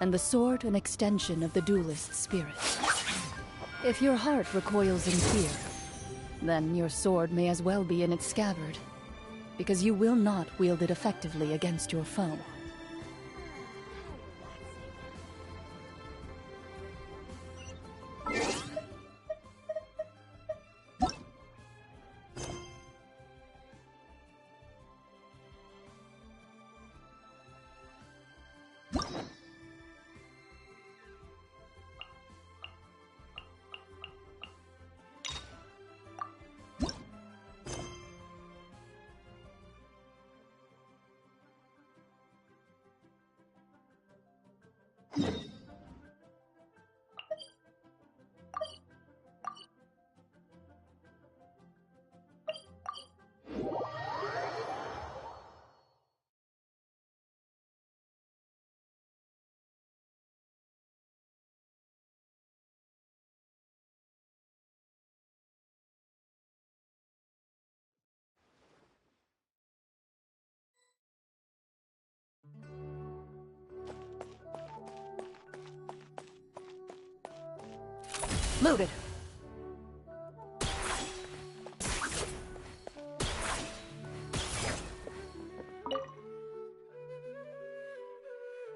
and the sword an extension of the duelist's spirit. If your heart recoils in fear, then your sword may as well be in its scabbard, because you will not wield it effectively against your foe. Loaded.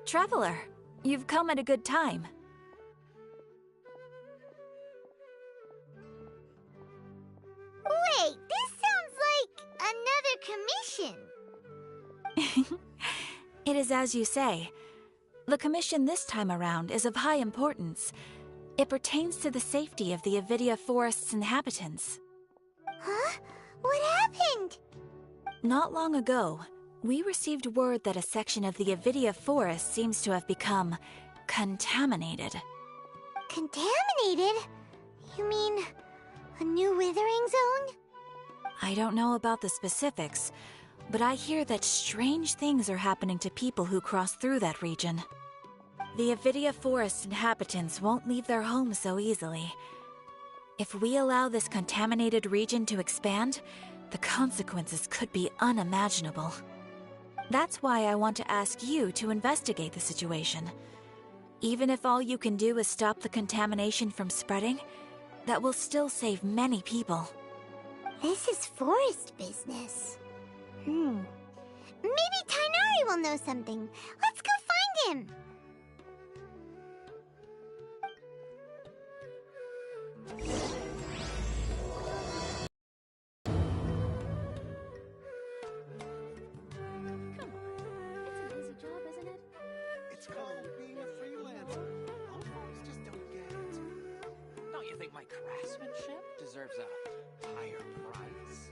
Traveler, you've come at a good time. Wait, this sounds like another commission. It is as you say. The commission this time around is of high importance. It pertains to the safety of the Avidia Forest's inhabitants. Huh? What happened? Not long ago, we received word that a section of the Avidia Forest seems to have become contaminated. Contaminated? You mean a new withering zone? I don't know about the specifics, but I hear that strange things are happening to people who cross through that region. The Avidia Forest inhabitants won't leave their homes so easily. If we allow this contaminated region to expand, the consequences could be unimaginable. That's why I want to ask you to investigate the situation. Even if all you can do is stop the contamination from spreading, that will still save many people. This is forest business. Maybe Tainari will know something. Let's go find him! It's called being a freelancer. Most folks just don't get it. Don't you think my craftsmanship deserves a higher price?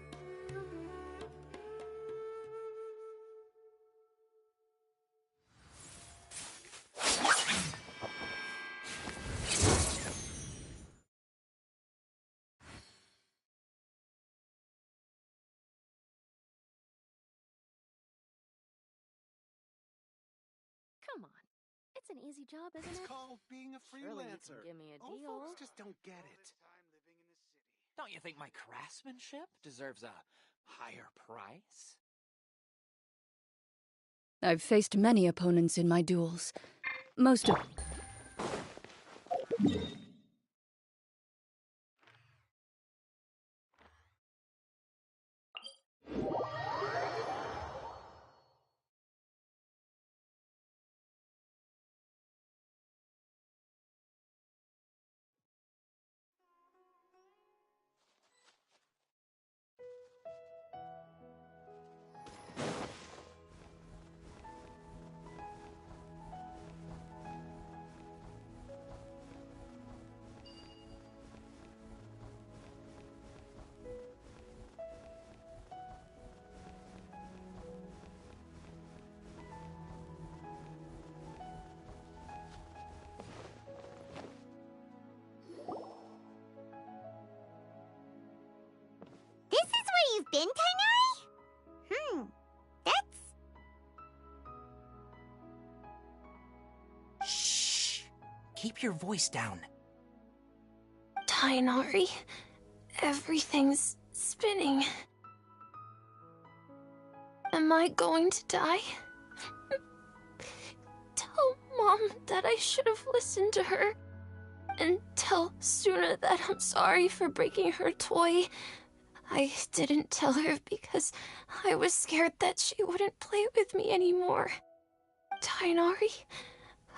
Come on. It's an easy job, isn't it? It's called being a Surely you freelancer. can give me a Most deal. folks just don't get it. Don't you think my craftsmanship deserves a higher price? I've faced many opponents in my duels. Most of... This is where you've been, Tainari? That's... Shh! Keep your voice down. Tainari, everything's spinning. Am I going to die? Tell Mom that I should have listened to her and tell Suna that I'm sorry for breaking her toy. I didn't tell her because I was scared that she wouldn't play with me anymore. Tainari,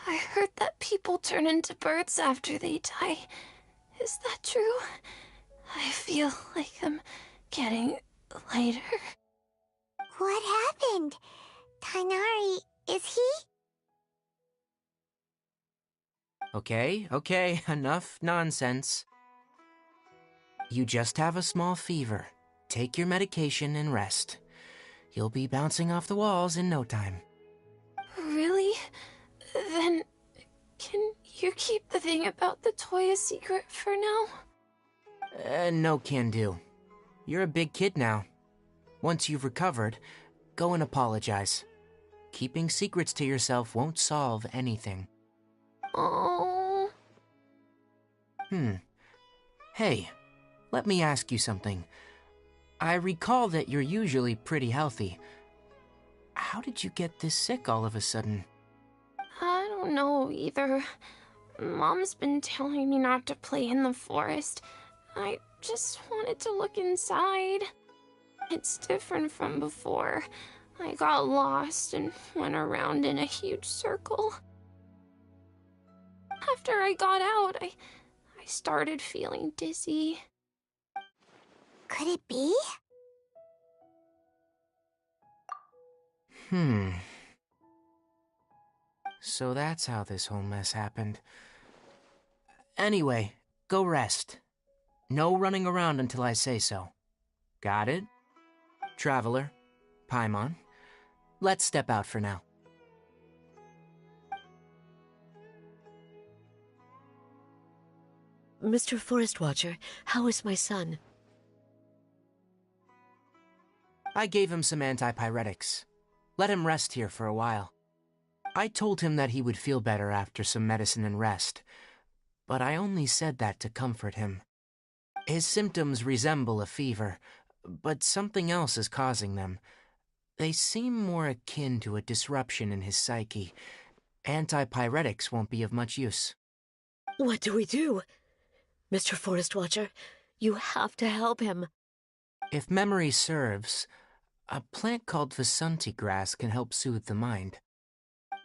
I heard that people turn into birds after they die. Is that true? I feel like I'm getting lighter. What happened? Tainari, is he? Okay, enough nonsense. You just have a small fever. Take your medication and rest. You'll be bouncing off the walls in no time. Really? Then, can you keep the thing about the toy a secret for now? No can do. You're a big kid now. Once you've recovered, go and apologize. Keeping secrets to yourself won't solve anything. Oh. Hey, let me ask you something. I recall that you're usually pretty healthy. How did you get this sick all of a sudden? I don't know either. Mom's been telling me not to play in the forest. I just wanted to look inside. It's different from before. I got lost and went around in a huge circle. After I got out, I started feeling dizzy. Could it be? So that's how this whole mess happened. Anyway, go rest. No running around until I say so. Got it? Traveler, Paimon, let's step out for now. Mr. Forest Watcher, how is my son? I gave him some antipyretics. Let him rest here for a while. I told him that he would feel better after some medicine and rest, but I only said that to comfort him. His symptoms resemble a fever, but something else is causing them. They seem more akin to a disruption in his psyche. Antipyretics won't be of much use. What do we do? Mr. Forest Watcher, you have to help him. If memory serves, a plant called Vasanti grass can help soothe the mind.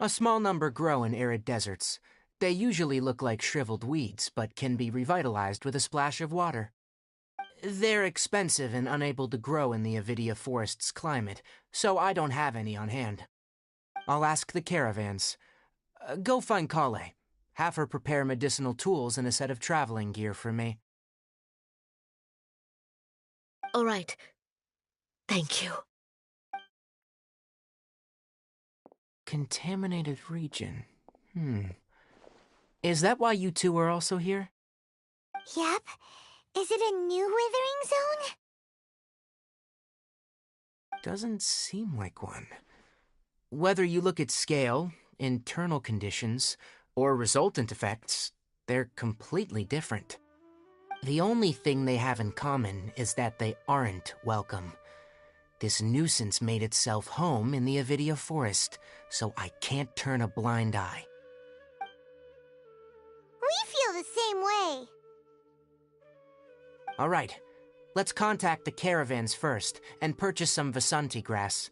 A small number grow in arid deserts. They usually look like shriveled weeds, but can be revitalized with a splash of water. They're expensive and unable to grow in the Avidia Forest's climate, so I don't have any on hand. I'll ask the caravans. Go find Kale. Have her prepare medicinal tools and a set of traveling gear for me. All right. Thank you. Contaminated region. Is that why you two are also here? Yep. Is it a new withering zone? Doesn't seem like one. Whether you look at scale, internal conditions, or resultant effects, they're completely different. The only thing they have in common is that they aren't welcome. This nuisance made itself home in the Avidia Forest, so I can't turn a blind eye. We feel the same way. All right, let's contact the caravans first and purchase some Vasanti grass.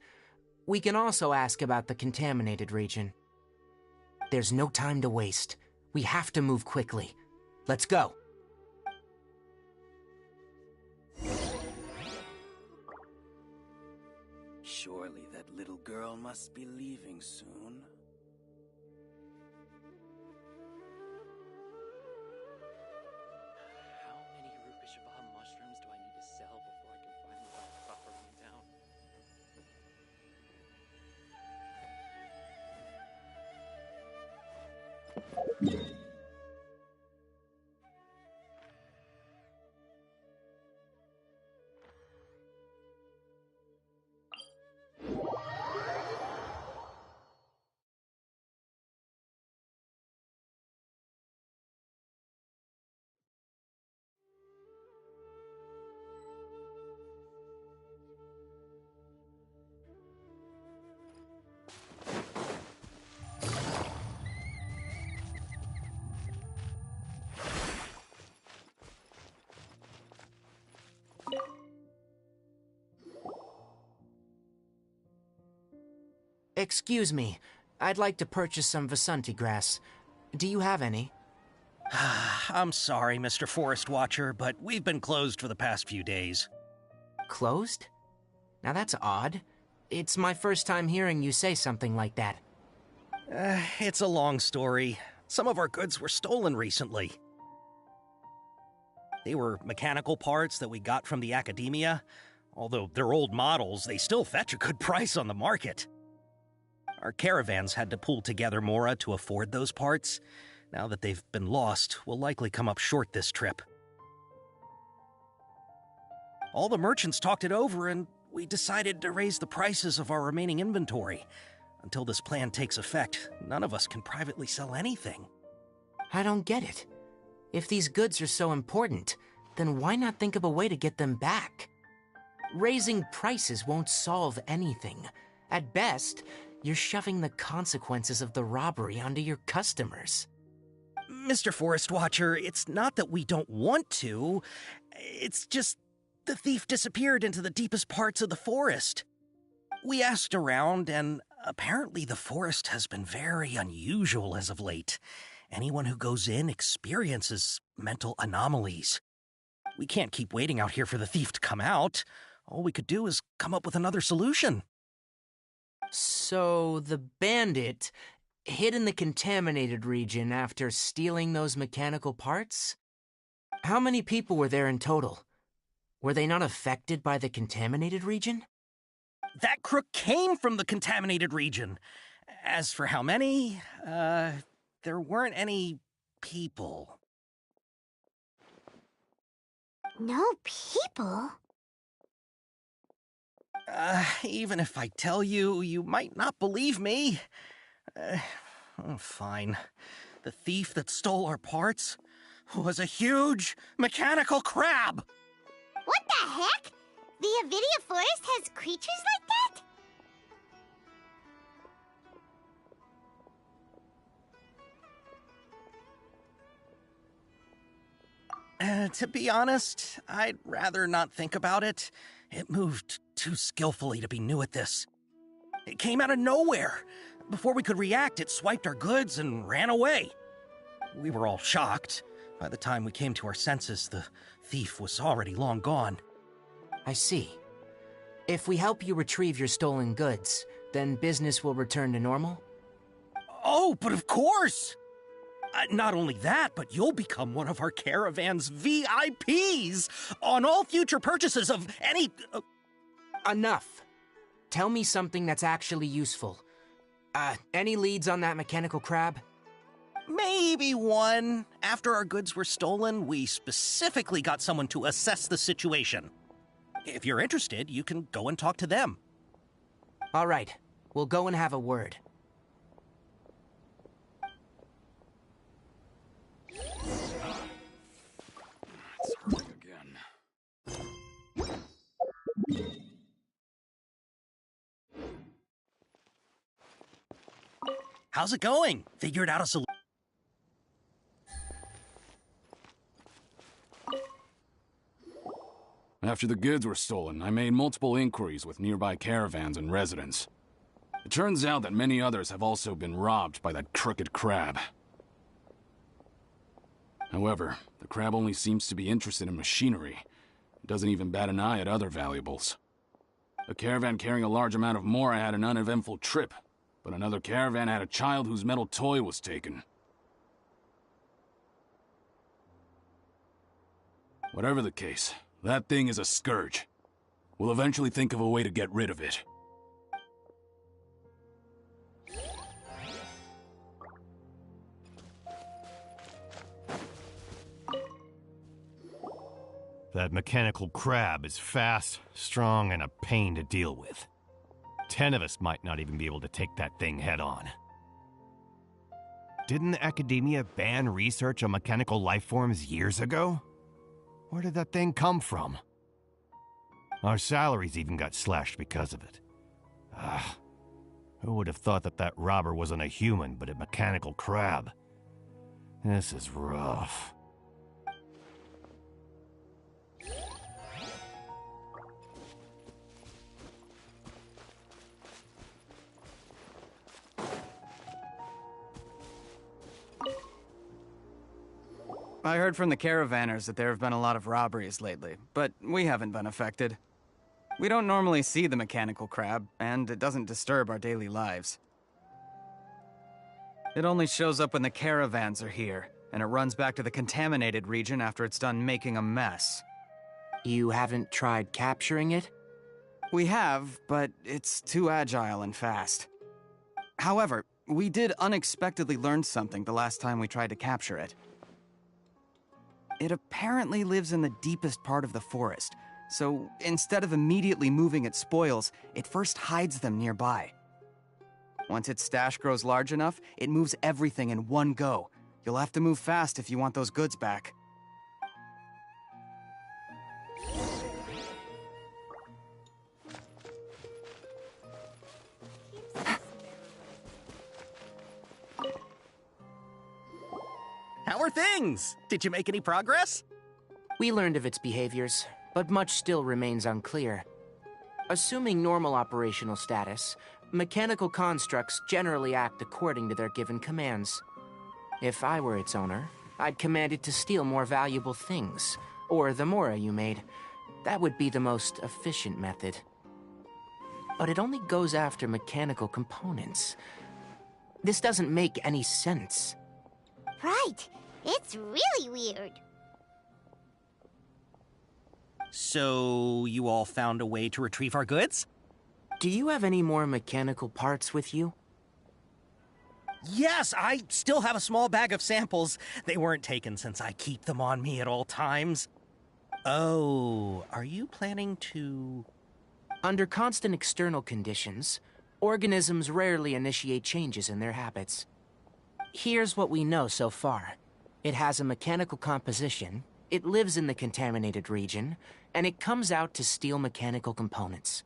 We can also ask about the contaminated region. There's no time to waste. We have to move quickly. Let's go. Surely that little girl must be leaving soon. How many Rupeshava mushrooms do I need to sell before I can finally buy a proper one down? Excuse me. I'd like to purchase some Vasanti grass. Do you have any? I'm sorry, Mr. Forest Watcher, but we've been closed for the past few days. Closed? Now that's odd. It's my first time hearing you say something like that. It's a long story. Some of our goods were stolen recently. They were mechanical parts that we got from the academia. Although they're old models, they still fetch a good price on the market. Our caravans had to pool together Mora to afford those parts. Now that they've been lost, we'll likely come up short this trip. All the merchants talked it over, and we decided to raise the prices of our remaining inventory. Until this plan takes effect, none of us can privately sell anything. I don't get it. If these goods are so important, then why not think of a way to get them back? Raising prices won't solve anything. At best, you're shoving the consequences of the robbery onto your customers. Mr. Forest Watcher, it's not that we don't want to. It's just the thief disappeared into the deepest parts of the forest. We asked around, and apparently the forest has been very unusual as of late. Anyone who goes in experiences mental anomalies. We can't keep waiting out here for the thief to come out. All we could do is come up with another solution. So the bandit hid in the contaminated region after stealing those mechanical parts? How many people were there in total? Were they not affected by the contaminated region? That crook came from the contaminated region. As for how many, there weren't any people. No people? Even if I tell you, you might not believe me. Fine. The thief that stole our parts was a huge mechanical crab! What the heck? The Avidia Forest has creatures like that? To be honest, I'd rather not think about it. It moved too skillfully to be new at this. It came out of nowhere. Before we could react, it swiped our goods and ran away. We were all shocked. By the time we came to our senses, the thief was already long gone. I see. If we help you retrieve your stolen goods, then business will return to normal? Oh, but of course! Not only that, but you'll become one of our caravan's VIPs on all future purchases of any... Enough. Tell me something that's actually useful. Any leads on that mechanical crab? Maybe one. After our goods were stolen, we specifically got someone to assess the situation. If you're interested, you can go and talk to them. All right. We'll go and have a word. It's hurting again. How's it going? Figured out a solution? After the goods were stolen, I made multiple inquiries with nearby caravans and residents. It turns out that many others have also been robbed by that crooked crab. However, the crab only seems to be interested in machinery. It doesn't even bat an eye at other valuables. A caravan carrying a large amount of Mora had an uneventful trip, but another caravan had a child whose metal toy was taken. Whatever the case, that thing is a scourge. We'll eventually think of a way to get rid of it. That mechanical crab is fast, strong, and a pain to deal with. 10 of us might not even be able to take that thing head-on. Didn't the Academia ban research on mechanical lifeforms years ago? Where did that thing come from? Our salaries even got slashed because of it. Who would have thought that that robber wasn't a human, but a mechanical crab? This is rough. I heard from the caravanners that there have been a lot of robberies lately, but we haven't been affected. We don't normally see the mechanical crab, and it doesn't disturb our daily lives. It only shows up when the caravans are here, and it runs back to the contaminated region after it's done making a mess. You haven't tried capturing it? We have, but it's too agile and fast. However, we did unexpectedly learn something the last time we tried to capture it. It apparently lives in the deepest part of the forest, so instead of immediately moving its spoils, it first hides them nearby. Once its stash grows large enough, it moves everything in one go. You'll have to move fast if you want those goods back. How are things? Did you make any progress? We learned of its behaviors, but much still remains unclear. Assuming normal operational status, mechanical constructs generally act according to their given commands. If I were its owner, I'd command it to steal more valuable things, or the mora you made. That would be the most efficient method. But it only goes after mechanical components. This doesn't make any sense. Right. It's really weird. So, you all found a way to retrieve our goods? Do you have any more mechanical parts with you? Yes, I still have a small bag of samples. They weren't taken since I keep them on me at all times. Oh, are you planning to... Under constant external conditions, organisms rarely initiate changes in their habits. Here's what we know so far. It has a mechanical composition, it lives in the contaminated region, and it comes out to steal mechanical components.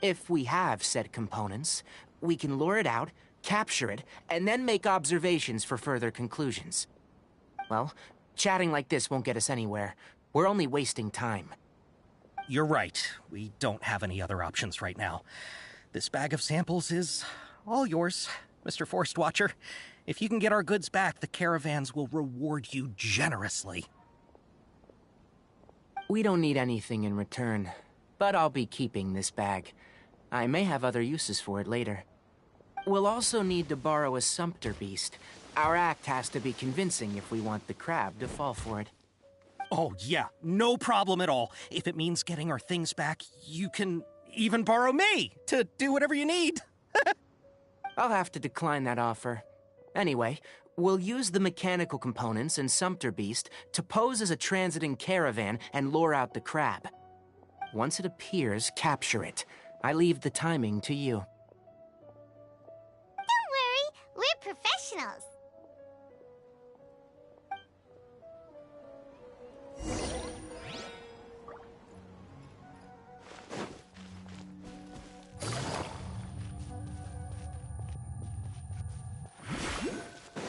If we have said components, we can lure it out, capture it, and then make observations for further conclusions. Well, chatting like this won't get us anywhere. We're only wasting time. You're right. We don't have any other options right now. This bag of samples is all yours, Mr. Forest Watcher. If you can get our goods back, the caravans will reward you generously. We don't need anything in return, but I'll be keeping this bag. I may have other uses for it later. We'll also need to borrow a sumpter beast. Our act has to be convincing if we want the crab to fall for it. Oh yeah, no problem at all. If it means getting our things back, you can even borrow me to do whatever you need. I'll have to decline that offer. Anyway, we'll use the mechanical components and Sumpter Beast to pose as a transiting caravan and lure out the crab. Once it appears, capture it. I leave the timing to you. Don't worry, we're professionals.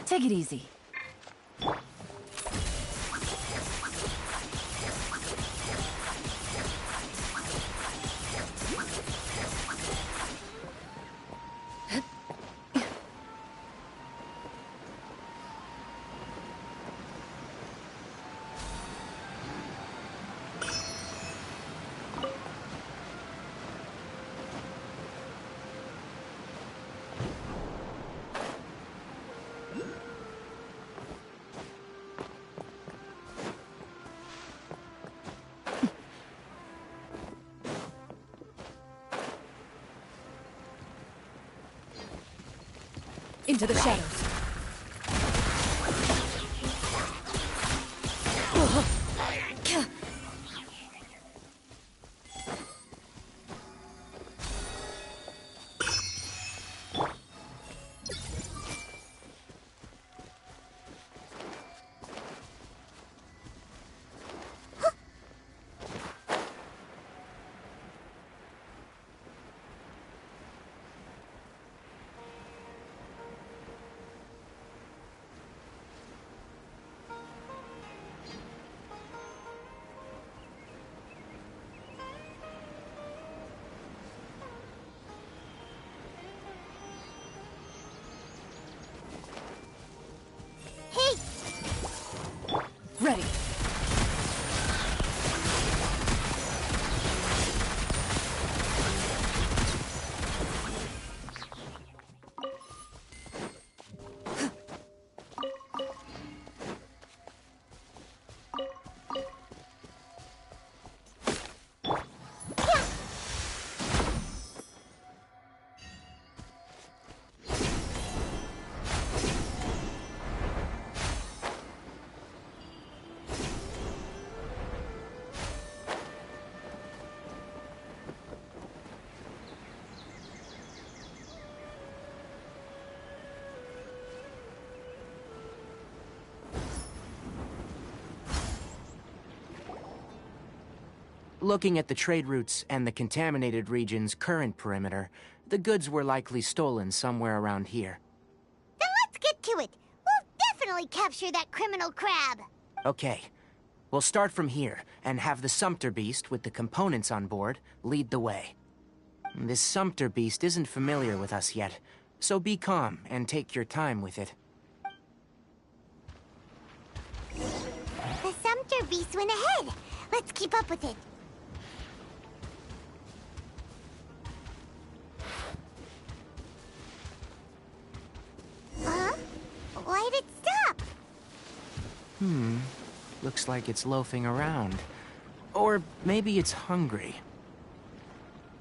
Take it easy. Into the shadows. Looking at the trade routes and the contaminated region's current perimeter, the goods were likely stolen somewhere around here. Then let's get to it. We'll definitely capture that criminal crab. Okay. We'll start from here, and have the Sumpter Beast with the components on board lead the way. This Sumpter Beast isn't familiar with us yet, so be calm and take your time with it. The Sumpter Beast went ahead. Let's keep up with it. Huh? Why'd it stop? Looks like it's loafing around. Or maybe it's hungry.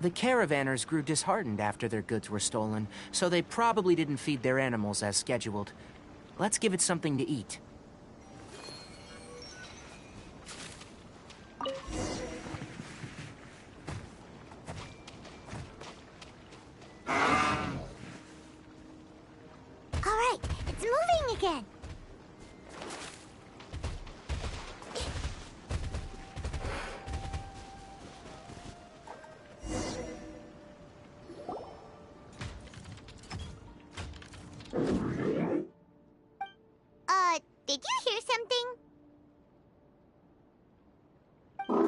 The caravanners grew disheartened after their goods were stolen, so they probably didn't feed their animals as scheduled. Let's give it something to eat. All right, it's moving again. Did you hear something? Ah!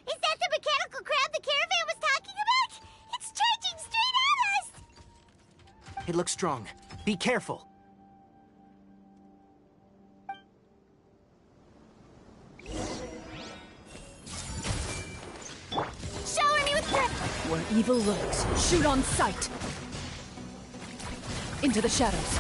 Is that the mechanical crab the caravan was talking about? It's charging straight at us! It looks strong. Be careful. Shower me with prep! Where evil lurks, shoot on sight! Into the shadows.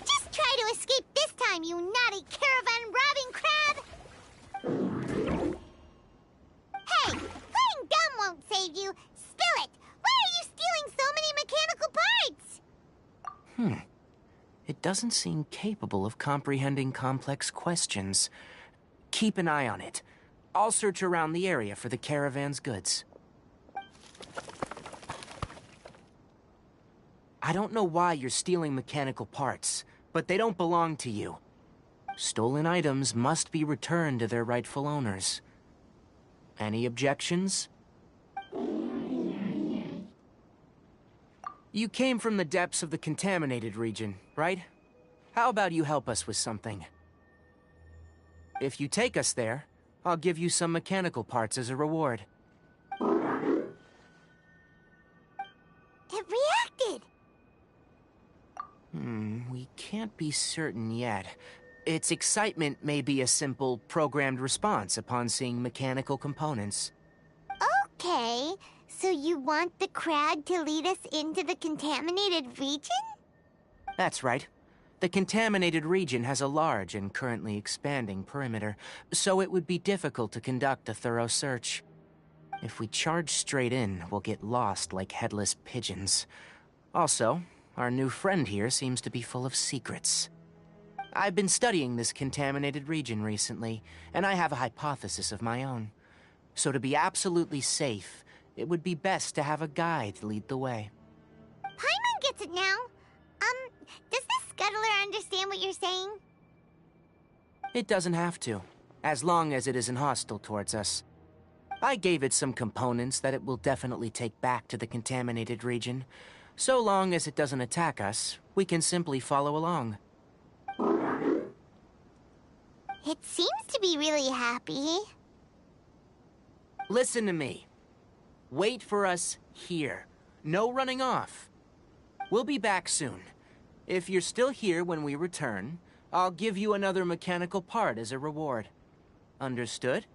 Just try to escape this time, you naughty caravan-robbing crab! Hey, playing dumb won't save you. Spill it! Why are you stealing so many mechanical parts? It doesn't seem capable of comprehending complex questions. Keep an eye on it. I'll search around the area for the caravan's goods. I don't know why you're stealing mechanical parts, but they don't belong to you. Stolen items must be returned to their rightful owners. Any objections? You came from the depths of the contaminated region, right? How about you help us with something? If you take us there, I'll give you some mechanical parts as a reward. It reacted! We can't be certain yet. Its excitement may be a simple, programmed response upon seeing mechanical components. Okay, so you want the crab to lead us into the contaminated region? That's right. The contaminated region has a large and currently expanding perimeter, so it would be difficult to conduct a thorough search. If we charge straight in, we'll get lost like headless pigeons. Also, our new friend here seems to be full of secrets. I've been studying this contaminated region recently, and I have a hypothesis of my own. So to be absolutely safe, it would be best to have a guide lead the way. Paimon gets it now. Does this scuttler understand what you're saying? It doesn't have to, as long as it isn't hostile towards us. I gave it some components that it will definitely take back to the contaminated region. So long as it doesn't attack us, we can simply follow along. It seems to be really happy. Listen to me. Wait for us here. No running off. We'll be back soon. If you're still here when we return, I'll give you another mechanical part as a reward. Understood?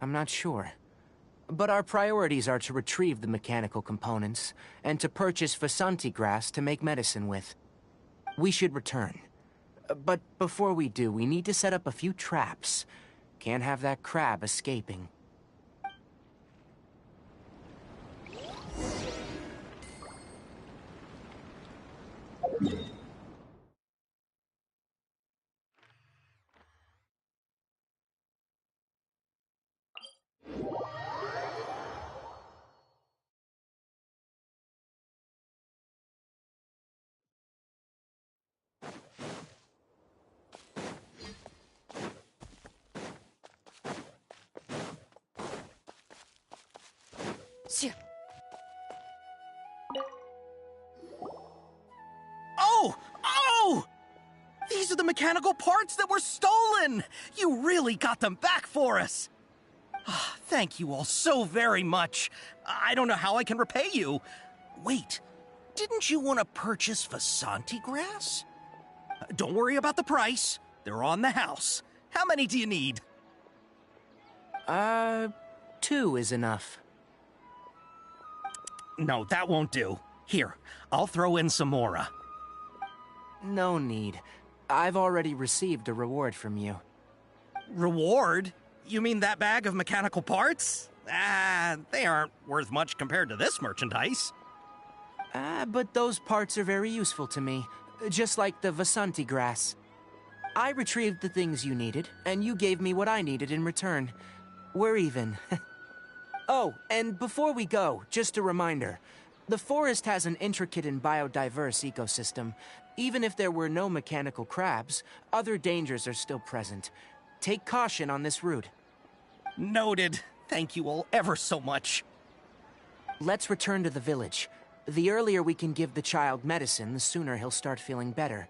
I'm not sure. But our priorities are to retrieve the mechanical components, and to purchase Vasanti grass to make medicine with. We should return. But before we do, we need to set up a few traps. Can't have that crab escaping. Oh! Oh! These are the mechanical parts that were stolen! You really got them back for us! Thank you all so very much. I don't know how I can repay you. Wait, didn't you want to purchase Vasanti grass? Don't worry about the price. They're on the house. How many do you need? 2 is enough. No, that won't do. Here, I'll throw in some more. No need. I've already received a reward from you. Reward? You mean that bag of mechanical parts? They aren't worth much compared to this merchandise. But those parts are very useful to me, just like the Vasanti grass. I retrieved the things you needed, and you gave me what I needed in return. We're even. Oh, and before we go, just a reminder. The forest has an intricate and biodiverse ecosystem. Even if there were no mechanical crabs, other dangers are still present. Take caution on this route. Noted. Thank you all ever so much. Let's return to the village. The earlier we can give the child medicine, the sooner he'll start feeling better.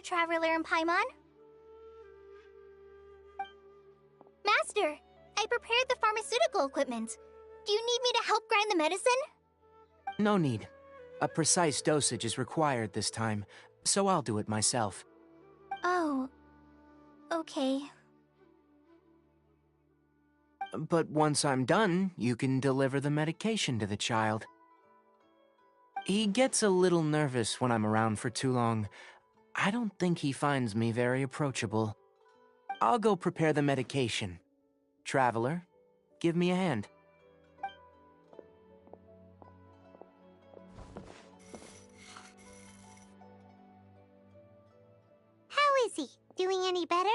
Traveler and Paimon. Master, I prepared the pharmaceutical equipment. Do you need me to help grind the medicine? No need. A precise dosage is required this time, so I'll do it myself. Oh, okay. But once I'm done, you can deliver the medication to the child. He gets a little nervous when I'm around for too long. I don't think he finds me very approachable. I'll go prepare the medication. Traveler, give me a hand. How is he? Doing any better?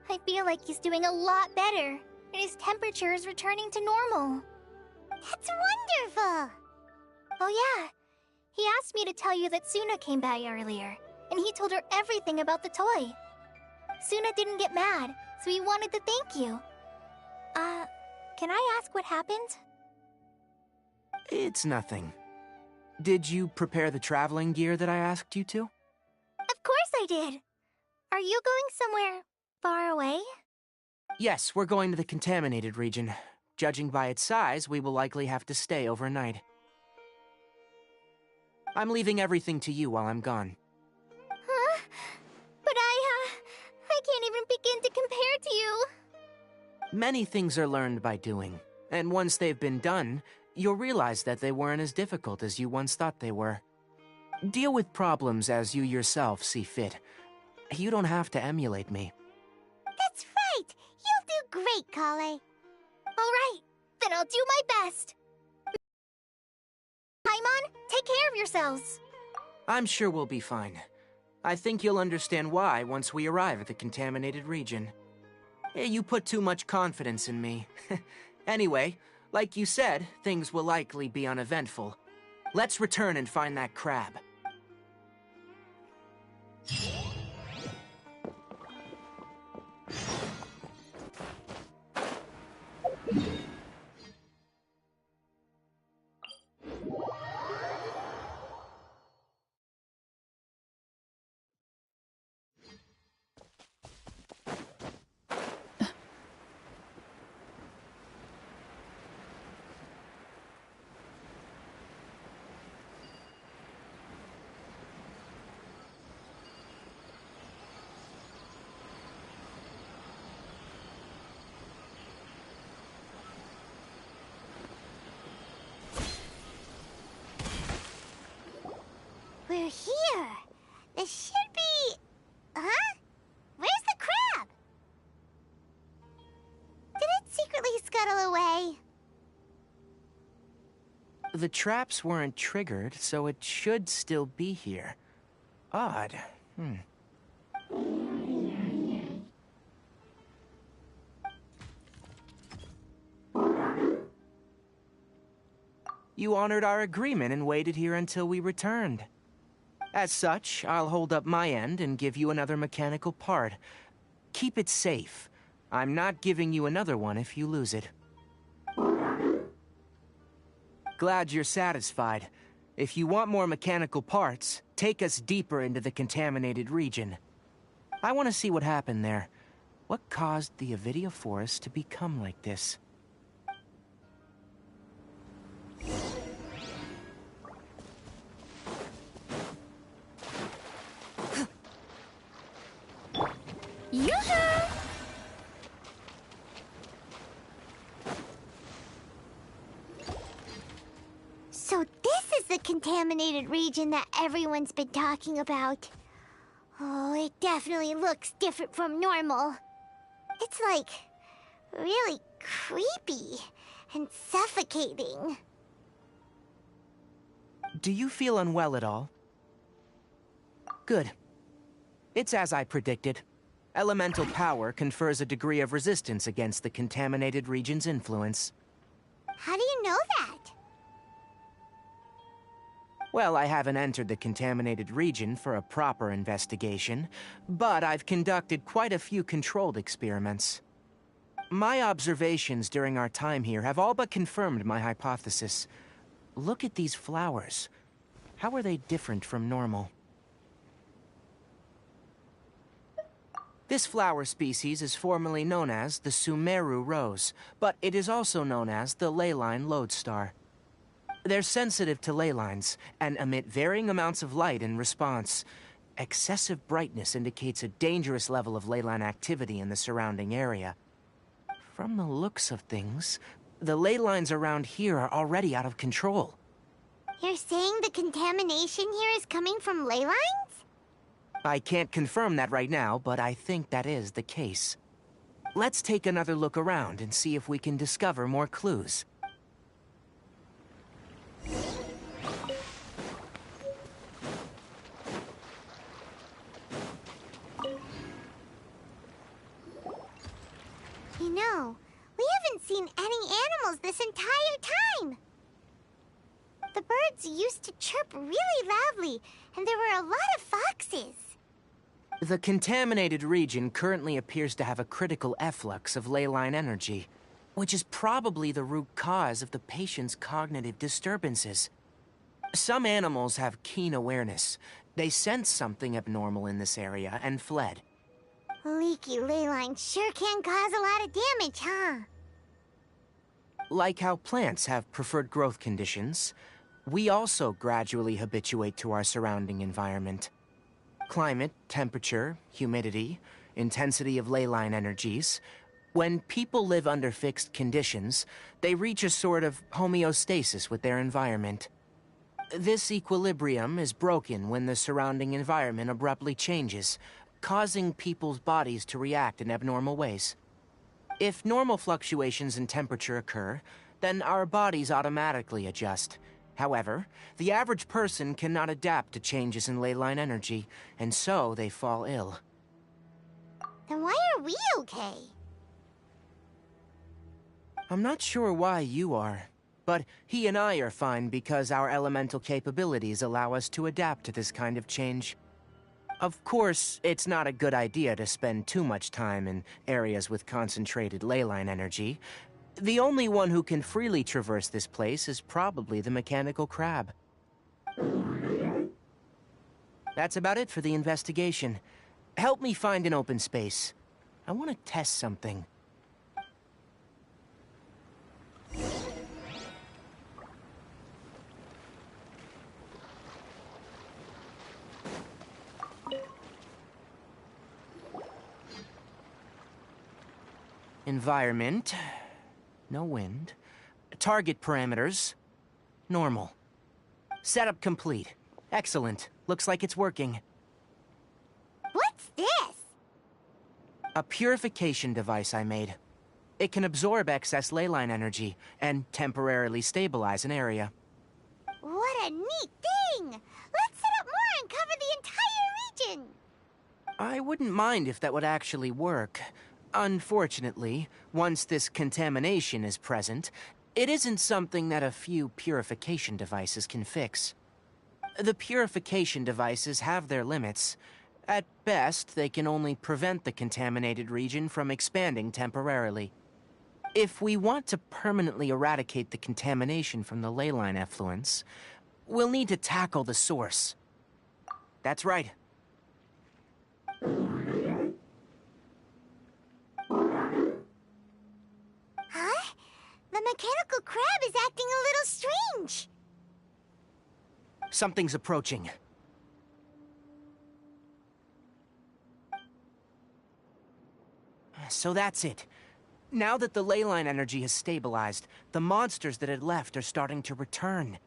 I feel like he's doing a lot better, and his temperature is returning to normal. That's wonderful! Oh yeah, he asked me to tell you that Suna came by earlier, and he told her everything about the toy. Suna didn't get mad, so he wanted to thank you. Can I ask what happened? It's nothing. Did you prepare the traveling gear that I asked you to? Of course I did! Are you going somewhere far away? Yes, we're going to the contaminated region. Judging by its size, we will likely have to stay overnight. I'm leaving everything to you while I'm gone. Huh? But I can't even begin to compare to you. Many things are learned by doing, and once they've been done, you'll realize that they weren't as difficult as you once thought they were. Deal with problems as you yourself see fit. You don't have to emulate me. That's right! You'll do great, Kale. Alright, then I'll do my best. Paimon, take care of yourselves. I'm sure we'll be fine. I think you'll understand why once we arrive at the contaminated region. You put too much confidence in me. Anyway, Like you said, things will likely be uneventful. Let's return and find that crab. We're here. This should be... Huh? Where's the crab? Did it secretly scuttle away? The traps weren't triggered, so it should still be here. Odd. You honored our agreement and waited here until we returned. As such, I'll hold up my end and give you another mechanical part. Keep it safe. I'm not giving you another one if you lose it. Glad you're satisfied. If you want more mechanical parts, take us deeper into the contaminated region. I want to see what happened there. What caused the Avidia Forest to become like this? Yoo-hoo! So this is the contaminated region that everyone's been talking about. Oh, it definitely looks different from normal. It's like really creepy and suffocating. Do you feel unwell at all? Good. It's as I predicted. Elemental power confers a degree of resistance against the contaminated region's influence. How do you know that? Well, I haven't entered the contaminated region for a proper investigation, but I've conducted quite a few controlled experiments. My observations during our time here have all but confirmed my hypothesis. Look at these flowers. How are they different from normal? This flower species is formerly known as the Sumeru rose, but it is also known as the leyline lodestar. They're sensitive to ley lines and emit varying amounts of light in response. Excessive brightness indicates a dangerous level of leyline activity in the surrounding area. From the looks of things, the ley lines around here are already out of control. You're saying the contamination here is coming from ley lines? I can't confirm that right now, but I think that is the case. Let's take another look around and see if we can discover more clues. You know, we haven't seen any animals this entire time. The birds used to chirp really loudly, and there were a lot of foxes. The contaminated region currently appears to have a critical efflux of leyline energy, which is probably the root cause of the patient's cognitive disturbances. Some animals have keen awareness. They sensed something abnormal in this area and fled. Leaky ley lines sure can cause a lot of damage, huh? Like how plants have preferred growth conditions, we also gradually habituate to our surrounding environment. Climate, temperature, humidity, intensity of leyline energies. When people live under fixed conditions, they reach a sort of homeostasis with their environment. This equilibrium is broken when the surrounding environment abruptly changes, causing people's bodies to react in abnormal ways. If normal fluctuations in temperature occur, then our bodies automatically adjust. However, the average person cannot adapt to changes in leyline energy, and so they fall ill. Then why are we okay? I'm not sure why you are, but he and I are fine because our elemental capabilities allow us to adapt to this kind of change. Of course, it's not a good idea to spend too much time in areas with concentrated leyline energy. The only one who can freely traverse this place is probably the mechanical crab. That's about it for the investigation. Help me find an open space. I want to test something. Environment. No wind. Target parameters. Normal. Setup complete. Excellent. Looks like it's working. What's this? A purification device I made. It can absorb excess leyline energy and temporarily stabilize an area. What a neat thing! Let's set up more and cover the entire region! I wouldn't mind if that would actually work. Unfortunately, once this contamination is present, it isn't something that a few purification devices can fix. The purification devices have their limits. At best, they can only prevent the contaminated region from expanding temporarily. If we want to permanently eradicate the contamination from the leyline effluence, we'll need to tackle the source. That's right. Huh? The mechanical crab is acting a little strange. Something's approaching. So that's it. Now that the leyline energy has stabilized, the monsters that had left are starting to return.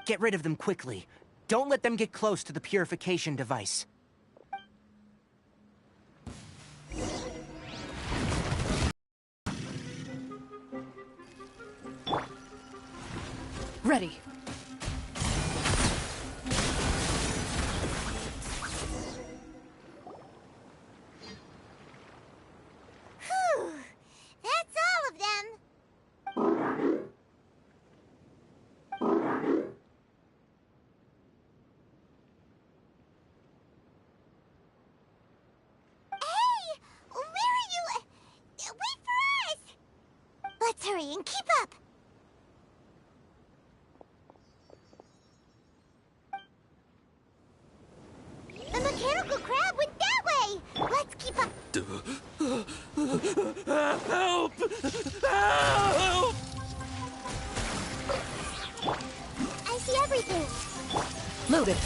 Get rid of them quickly. Don't let them get close to the purification device. Ready. Whew! That's all of them. Hey! Where are you? Wait for us! Let's hurry and keep up. The mechanical crab went that way! Let's keep up! Help! Help! I see everything! Loaded.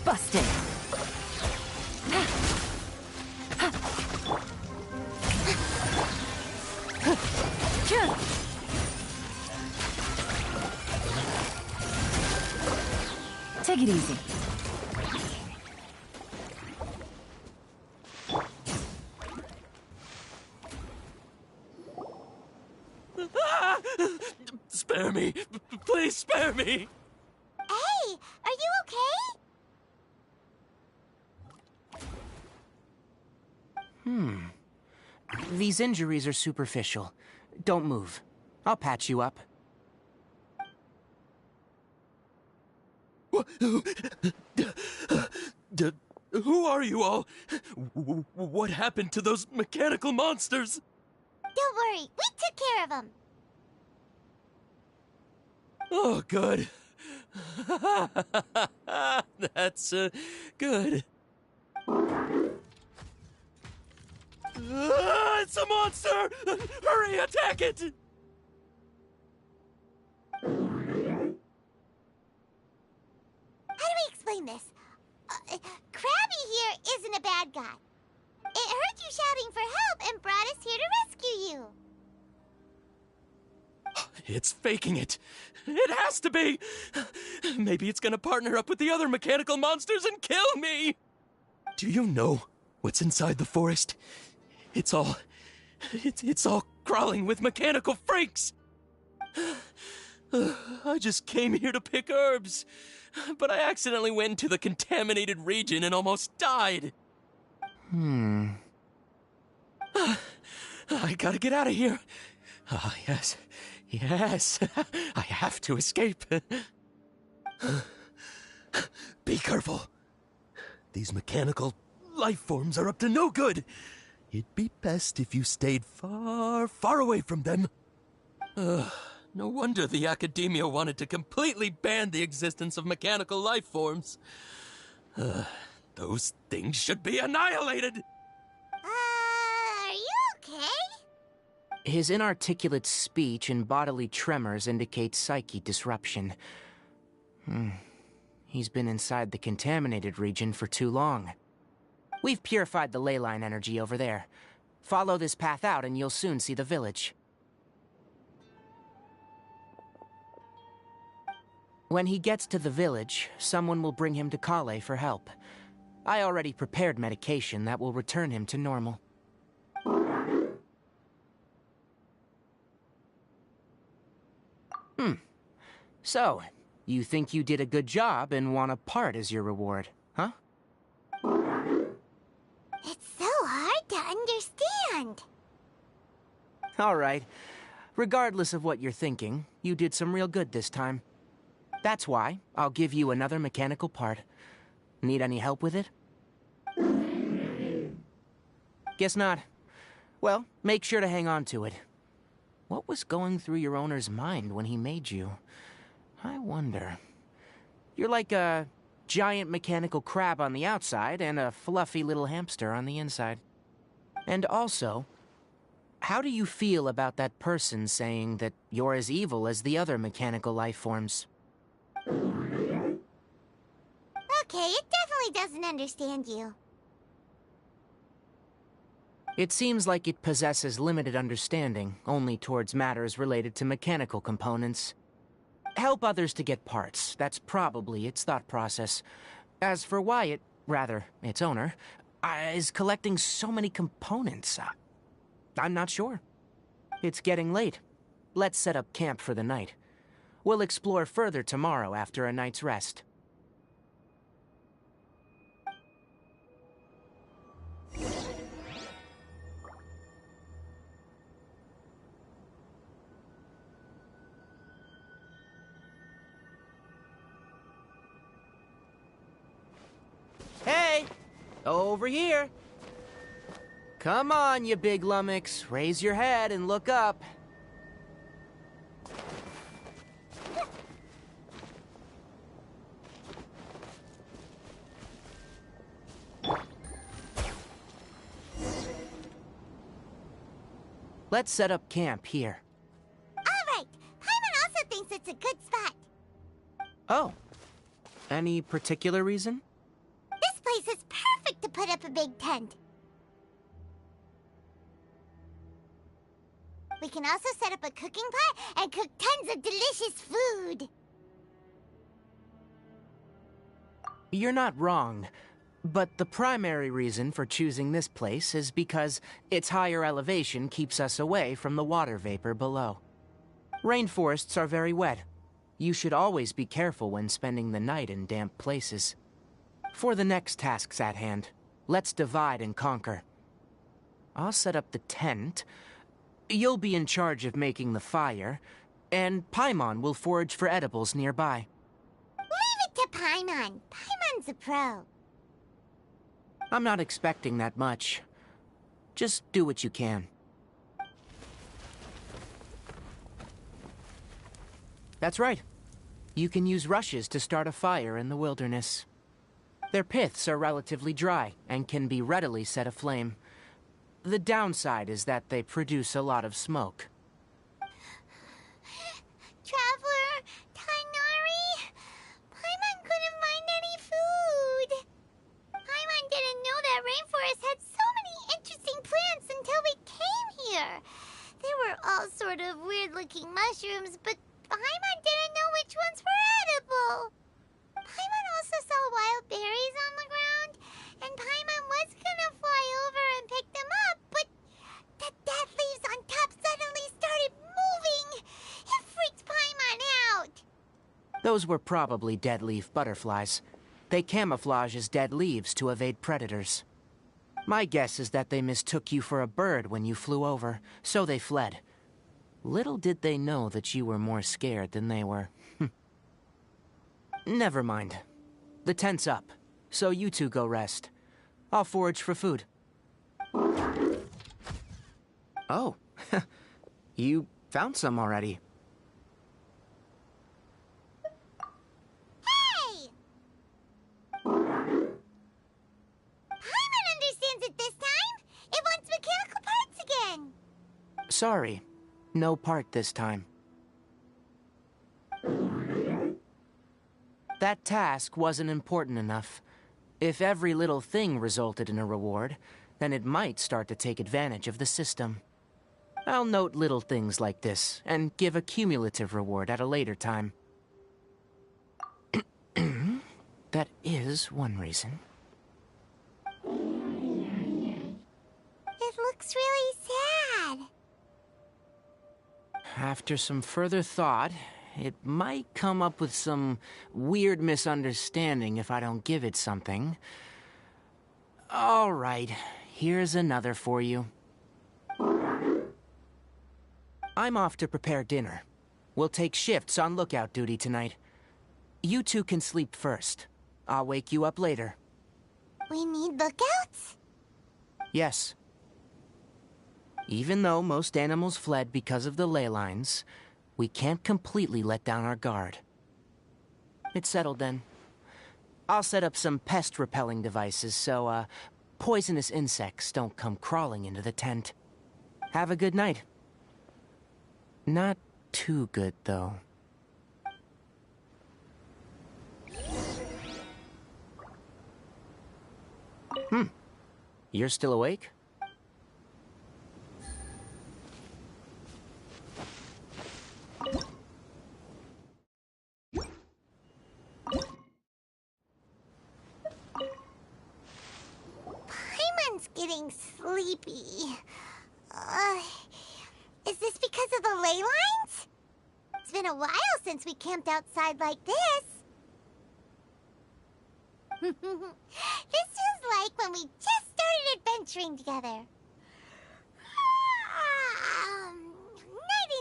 Busted. Take it easy. Spare me! Please spare me! Hey! Are you okay? These injuries are superficial. Don't move. I'll patch you up. Who are you all? What happened to those mechanical monsters? Don't worry, we took care of them. Oh, good. That's, good. It's a monster! Hurry, attack it! How do we explain this? Krabby here isn't a bad guy. It heard you shouting for help and brought us here to rescue you. It's faking it. It has to be. Maybe it's gonna partner up with the other mechanical monsters and kill me. Do you know what's inside the forest? It's all crawling with mechanical freaks. I just came here to pick herbs, but I accidentally went into the contaminated region and almost died. I gotta get out of here. Ah, yes. Yes. I have to escape. Be careful. These mechanical life forms are up to no good. It'd be best if you stayed far, far away from them. No wonder the academia wanted to completely ban the existence of mechanical life forms. Those things should be annihilated! Are you okay? His inarticulate speech and bodily tremors indicate psyche disruption. He's been inside the contaminated region for too long. We've purified the ley line energy over there. Follow this path out and you'll soon see the village. When he gets to the village, someone will bring him to Kale for help. I already prepared medication that will return him to normal. So, you think you did a good job and want a part as your reward, huh? It's so hard to understand. All right. Regardless of what you're thinking, you did some real good this time. That's why I'll give you another mechanical part. Need any help with it? Guess not. Well, make sure to hang on to it. What was going through your owner's mind when he made you? I wonder. You're like a giant mechanical crab on the outside and a fluffy little hamster on the inside. And also, how do you feel about that person saying that you're as evil as the other mechanical life forms? Okay, it definitely doesn't understand you. It seems like it possesses limited understanding, only towards matters related to mechanical components. Help others to get parts, that's probably its thought process. As for why it, rather, its owner, is collecting so many components, I'm not sure. It's getting late. Let's set up camp for the night. We'll explore further tomorrow after a night's rest. Hey! Over here! Come on, you big lummox. Raise your head and look up. Let's set up camp here. All right, Paimon also thinks it's a good spot. Oh. Any particular reason? This place is perfect to put up a big tent. We can also set up a cooking pot and cook tons of delicious food. You're not wrong. But the primary reason for choosing this place is because its higher elevation keeps us away from the water vapor below. Rainforests are very wet. You should always be careful when spending the night in damp places. For the next tasks at hand, let's divide and conquer. I'll set up the tent. You'll be in charge of making the fire, and Paimon will forage for edibles nearby. Leave it to Paimon. Paimon's a pro. I'm not expecting that much. Just do what you can. That's right. You can use rushes to start a fire in the wilderness. Their piths are relatively dry and can be readily set aflame. The downside is that they produce a lot of smoke. Traveler, Tainari, Paimon couldn't find any food. Paimon didn't know that rainforest had so many interesting plants until we came here. They were all sort of weird-looking mushrooms, but Paimon didn't know which ones were edible. Paimon also saw wild berries on the ground, and Paimon was gonna fly over and pick them up, but the dead leaves on top suddenly started moving. It freaked Paimon Those were probably dead leaf butterflies. They camouflage as dead leaves to evade predators. My guess is that they mistook you for a bird when you flew over, so they fled. Little did they know that you were more scared than they were. Never mind. The tent's up, so you two go rest. I'll forage for food. Oh, you found some already. Hey! Paimon understands it this time! It wants mechanical parts again! Sorry, no part this time. That task wasn't important enough. If every little thing resulted in a reward, then it might start to take advantage of the system. I'll note little things like this, and give a cumulative reward at a later time. That is one reason. It looks really sad. After some further thought, it might come up with some weird misunderstanding if I don't give it something. All right, here's another for you. I'm off to prepare dinner. We'll take shifts on lookout duty tonight. You two can sleep first. I'll wake you up later. We need lookouts? Yes. Even though most animals fled because of the ley lines, we can't completely let down our guard. It's settled then. I'll set up some pest-repelling devices so, poisonous insects don't come crawling into the tent. Have a good night. Not too good, though. You're still awake? Paimon's getting sleepy. Is this because of the ley lines? It's been a while since we camped outside like this. This feels like when we just started adventuring together.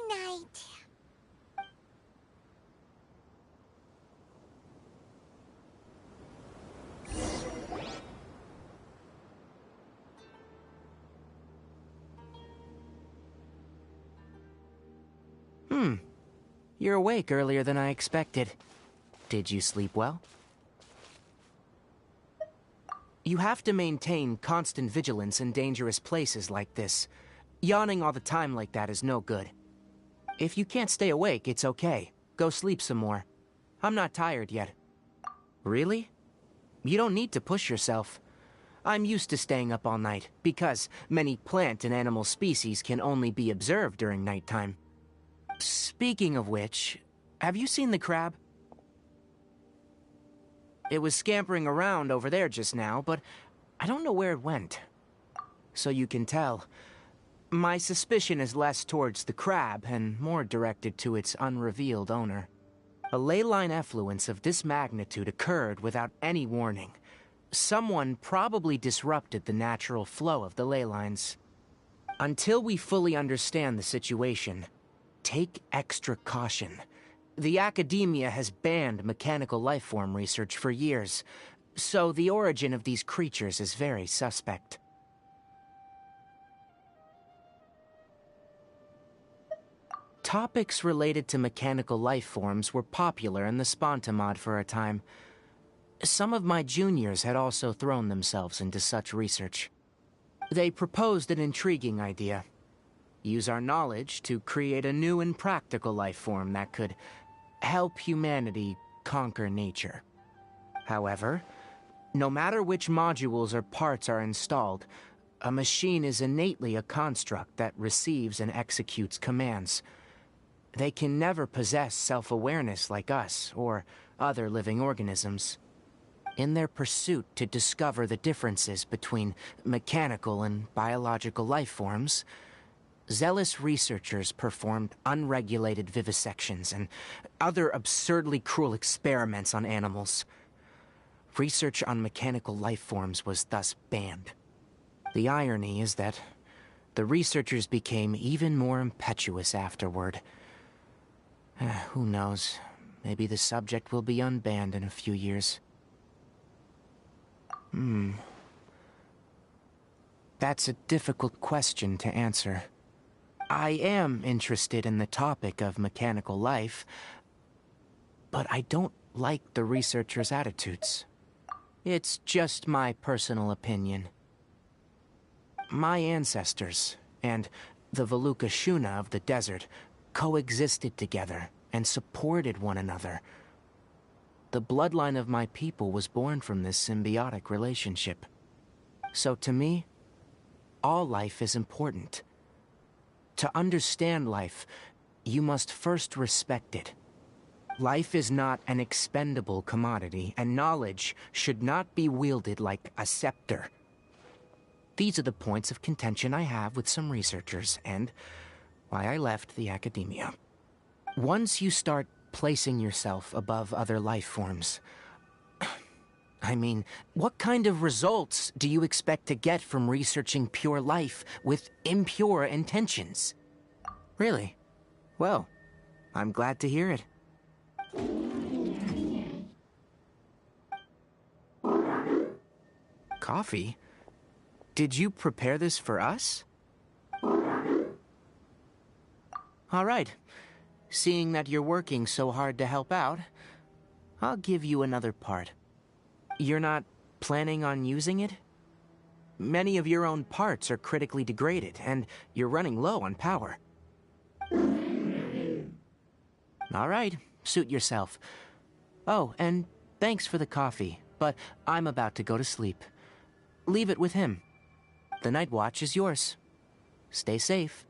Nighty-night. You're awake earlier than I expected. Did you sleep well? You have to maintain constant vigilance in dangerous places like this. Yawning all the time like that is no good. If you can't stay awake, it's okay. Go sleep some more. I'm not tired yet. Really? You don't need to push yourself. I'm used to staying up all night, because many plant and animal species can only be observed during nighttime. Speaking of which, have you seen the crab? It was scampering around over there just now, but I don't know where it went. So you can tell, my suspicion is less towards the crab and more directed to its unrevealed owner. A ley line effluence of this magnitude occurred without any warning. Someone probably disrupted the natural flow of the ley lines. Until we fully understand the situation, take extra caution. The academia has banned mechanical lifeform research for years, so the origin of these creatures is very suspect. Topics related to mechanical lifeforms were popular in the Spontamod for a time. Some of my juniors had also thrown themselves into such research. They proposed an intriguing idea. Use our knowledge to create a new and practical life form that could help humanity conquer nature. However, no matter which modules or parts are installed, a machine is innately a construct that receives and executes commands. They can never possess self-awareness like us or other living organisms. In their pursuit to discover the differences between mechanical and biological life forms, zealous researchers performed unregulated vivisections and other absurdly cruel experiments on animals. Research on mechanical life forms was thus banned. The irony is that the researchers became even more impetuous afterward. Who knows? Maybe the subject will be unbanned in a few years. That's a difficult question to answer. I am interested in the topic of mechanical life, but I don't like the researchers' attitudes. It's just my personal opinion. My ancestors and the Veluca Shuna of the desert coexisted together and supported one another. The bloodline of my people was born from this symbiotic relationship. So to me, all life is important. To understand life, you must first respect it. Life is not an expendable commodity, and knowledge should not be wielded like a scepter. These are the points of contention I have with some researchers, and why I left the academia. Once you start placing yourself above other life forms, I mean, what kind of results do you expect to get from researching pure life with impure intentions? Really? Well, I'm glad to hear it. Coffee? Did you prepare this for us? All right. Seeing that you're working so hard to help out, I'll give you another part. You're not planning on using it? Many of your own parts are critically degraded, and you're running low on power. All right, suit yourself. Oh, and thanks for the coffee, but I'm about to go to sleep. Leave it with him. The night watch is yours. Stay safe.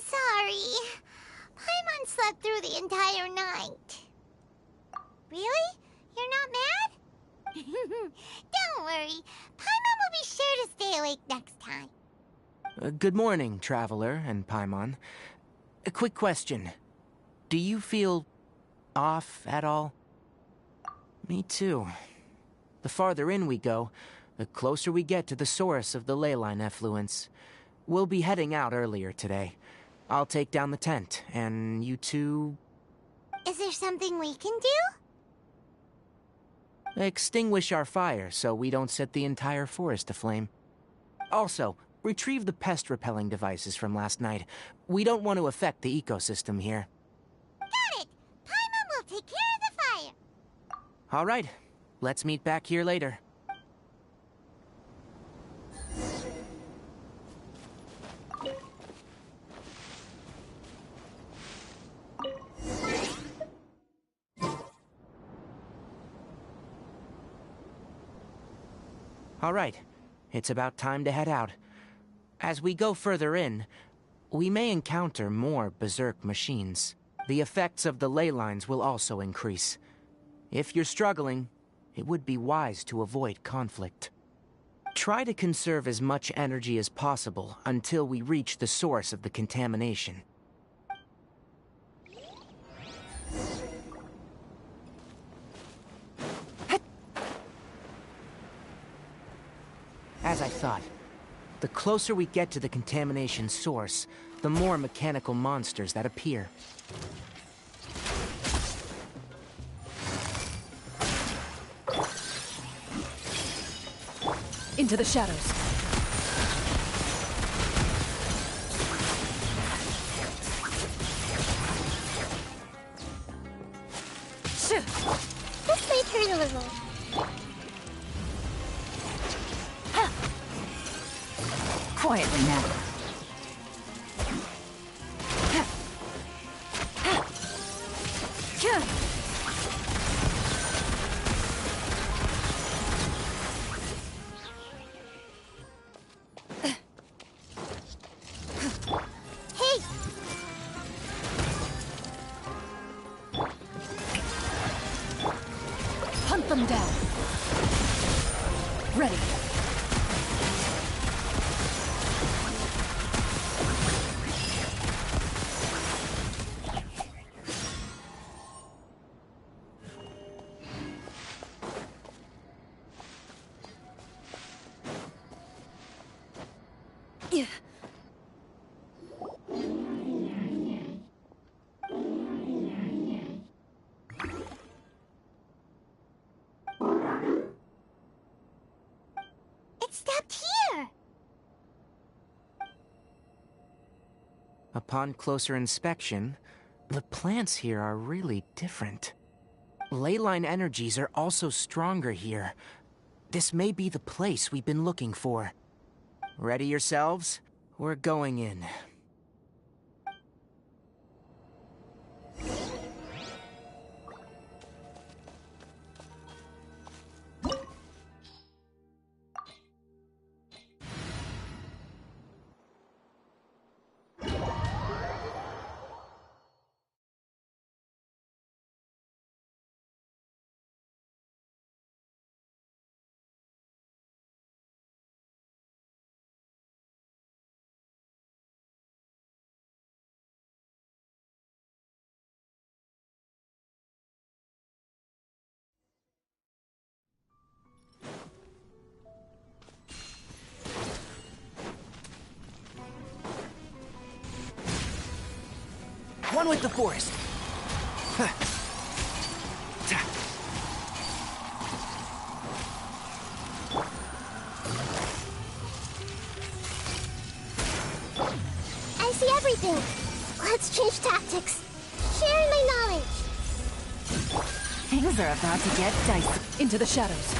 Sorry. Paimon slept through the entire night. Really? You're not mad? Don't worry. Paimon will be sure to stay awake next time. Good morning, Traveler and Paimon. A quick question. Do you feel off at all? Me too. The farther in we go, the closer we get to the source of the leyline effluence. We'll be heading out earlier today. I'll take down the tent, and you two... Is there something we can do? Extinguish our fire so we don't set the entire forest aflame. Also, retrieve the pest-repelling devices from last night. We don't want to affect the ecosystem here. Got it! Paimon will take care of the fire. All right. Let's meet back here later. All right, it's about time to head out. As we go further in, we may encounter more berserk machines. The effects of the ley lines will also increase. If you're struggling, it would be wise to avoid conflict. Try to conserve as much energy as possible until we reach the source of the contamination. As I thought, the closer we get to the contamination source, the more mechanical monsters that appear. Into the shadows. This might hurt a little. Quietly now. them down. Ready. It stopped here! Upon closer inspection, the plants here are really different. Leyline energies are also stronger here. This may be the place we've been looking for. Ready yourselves? We're going in. One with the forest. I see everything. Let's change tactics. Sharing my knowledge. Things are about to get dicey. Into the shadows.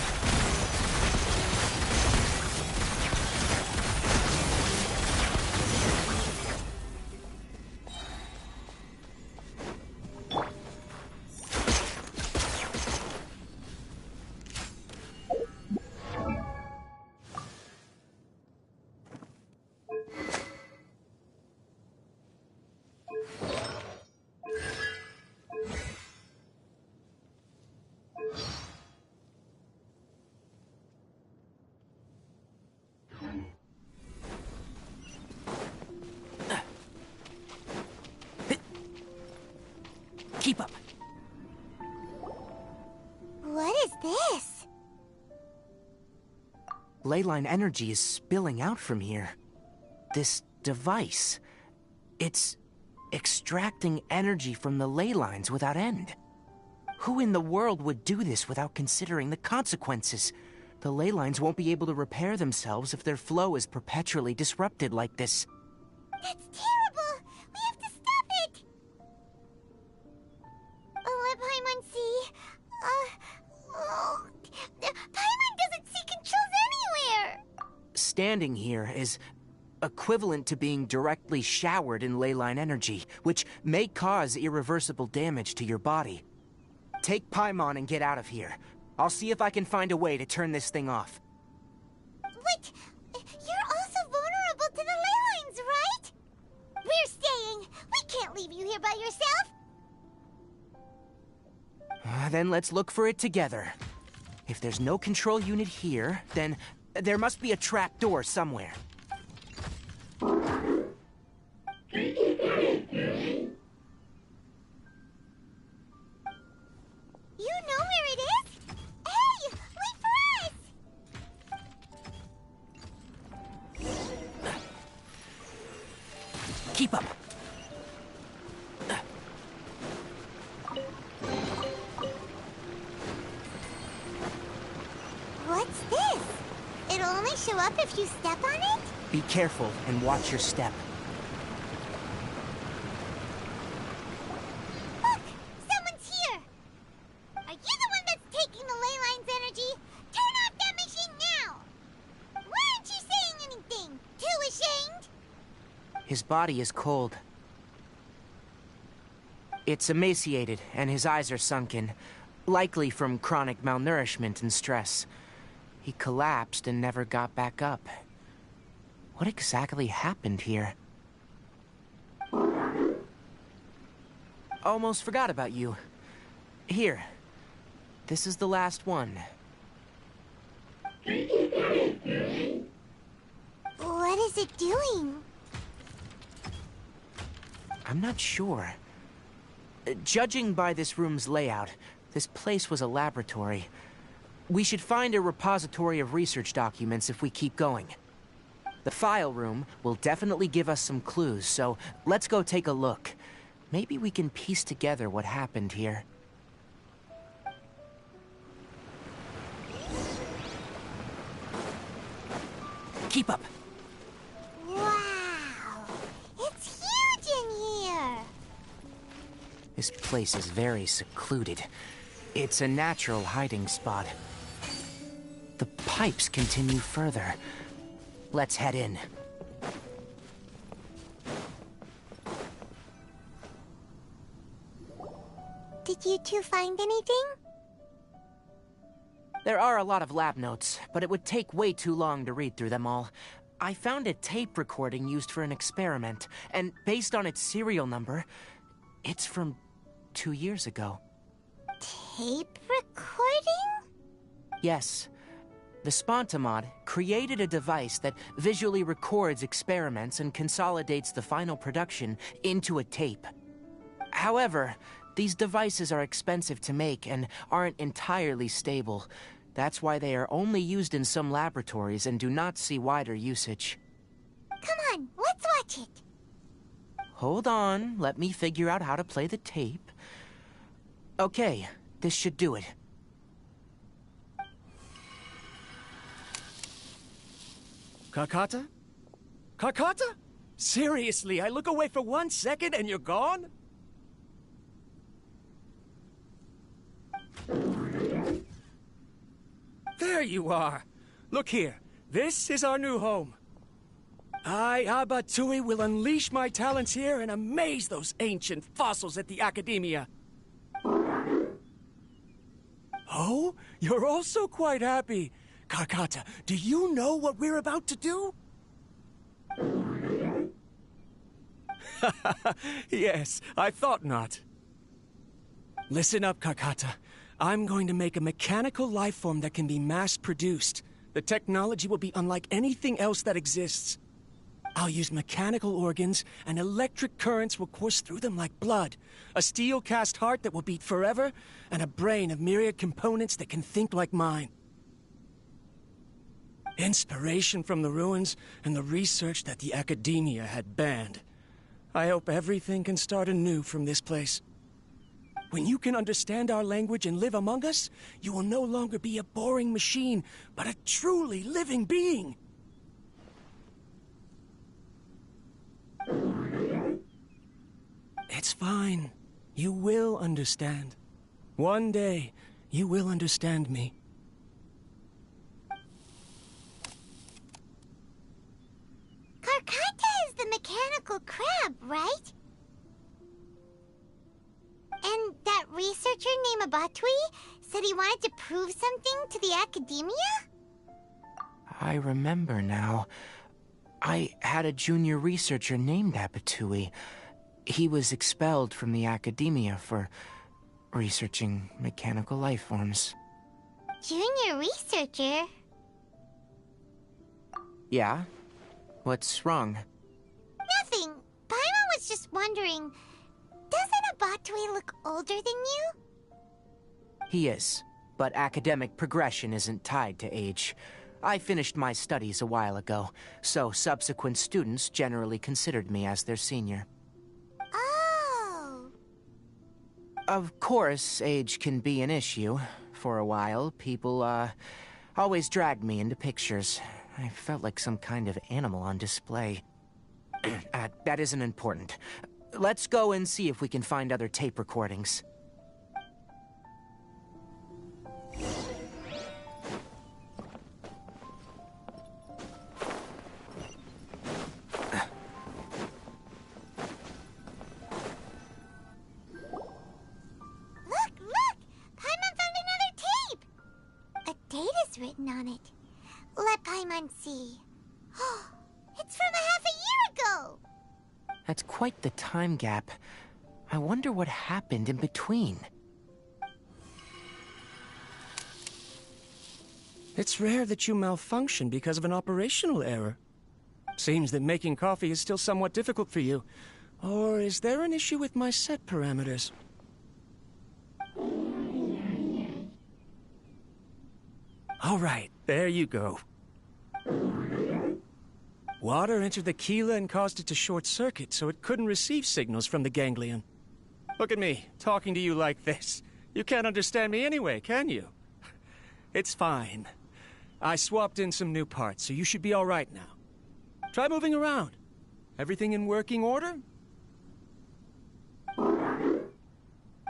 Keep up. What is this? Leyline energy is spilling out from here. This device, it's extracting energy from the ley lines without end. Who in the world would do this without considering the consequences? The ley lines won't be able to repair themselves if their flow is perpetually disrupted like this. That's terrible! We have to stop it! Let Paimon see. Paimon doesn't see controls anywhere! Standing here is equivalent to being directly showered in leyline energy, which may cause irreversible damage to your body. Take Paimon and get out of here. I'll see if I can find a way to turn this thing off. But you're also vulnerable to the ley lines, right? We're staying. We can't leave you here by yourself. Then let's look for it together. If there's no control unit here, then there must be a trap door somewhere. You know where it is? Hey, wait for us! Keep up. What's this? It'll only show up if you step on it? Be careful and watch your step. Look! Someone's here! Are you the one that's taking the ley line's energy? Turn off that machine now! Why aren't you saying anything? Too ashamed? His body is cold. It's emaciated, and his eyes are sunken, likely from chronic malnourishment and stress. He collapsed and never got back up. What exactly happened here? Almost forgot about you. Here. this is the last one. What is it doing? I'm not sure. Judging by this room's layout, this place was a laboratory. We should find a repository of research documents if we keep going. The file room will definitely give us some clues, so let's go take a look. Maybe we can piece together what happened here. Keep up. Wow! It's huge in here! This place is very secluded. It's a natural hiding spot. The pipes continue further. Let's head in. Did you two find anything? There are a lot of lab notes, but it would take way too long to read through them all. I found a tape recording used for an experiment, and based on its serial number, it's from 2 years ago. Tape recording? Yes. The Spontamod created a device that visually records experiments and consolidates the final production into a tape. However, these devices are expensive to make and aren't entirely stable. That's why they are only used in some laboratories and do not see wider usage. Come on, let's watch it. Hold on, let me figure out how to play the tape. Okay, this should do it. Kakata? Kakata? Seriously, I look away for 1 second and you're gone? There you are. Look here. This is our new home. I, Abatui, will unleash my talents here and amaze those ancient fossils at the Academia. Oh, you're also quite happy. Kakata, do you know what we're about to do? Yes, I thought not. Listen up, Kakata. I'm going to make a mechanical life form that can be mass-produced. The technology will be unlike anything else that exists. I'll use mechanical organs, and electric currents will course through them like blood. A steel-cast heart that will beat forever, and a brain of myriad components that can think like mine. Inspiration from the ruins and the research that the Academia had banned. I hope everything can start anew from this place. When you can understand our language and live among us, you will no longer be a boring machine, but a truly living being. It's fine. You will understand. One day, you will understand me. Karkata is the mechanical crab, right? And that researcher named Abatui said he wanted to prove something to the Academia? I remember now. I had a junior researcher named Abatui. He was expelled from the Academia for researching mechanical life forms. Junior researcher? Yeah? What's wrong? Nothing. Paimon was just wondering, doesn't Abatui look older than you? He is, but academic progression isn't tied to age. I finished my studies a while ago, so subsequent students generally considered me as their senior. Oh. Of course, age can be an issue. For a while, people, always dragged me into pictures. I felt like some kind of animal on display. That isn't important. Let's go and see if we can find other tape recordings. Look! Paimon found another tape! A date is written on it. Let Paimon see. It's from a half a year ago! That's quite the time gap. I wonder what happened in between. It's rare that you malfunction because of an operational error. Seems that making coffee is still somewhat difficult for you. Or is there an issue with my set parameters? All right, there you go. Water entered the chela and caused it to short-circuit, so it couldn't receive signals from the ganglion. Look at me, talking to you like this. You can't understand me anyway, can you? It's fine. I swapped in some new parts, so you should be all right now. Try moving around. Everything in working order?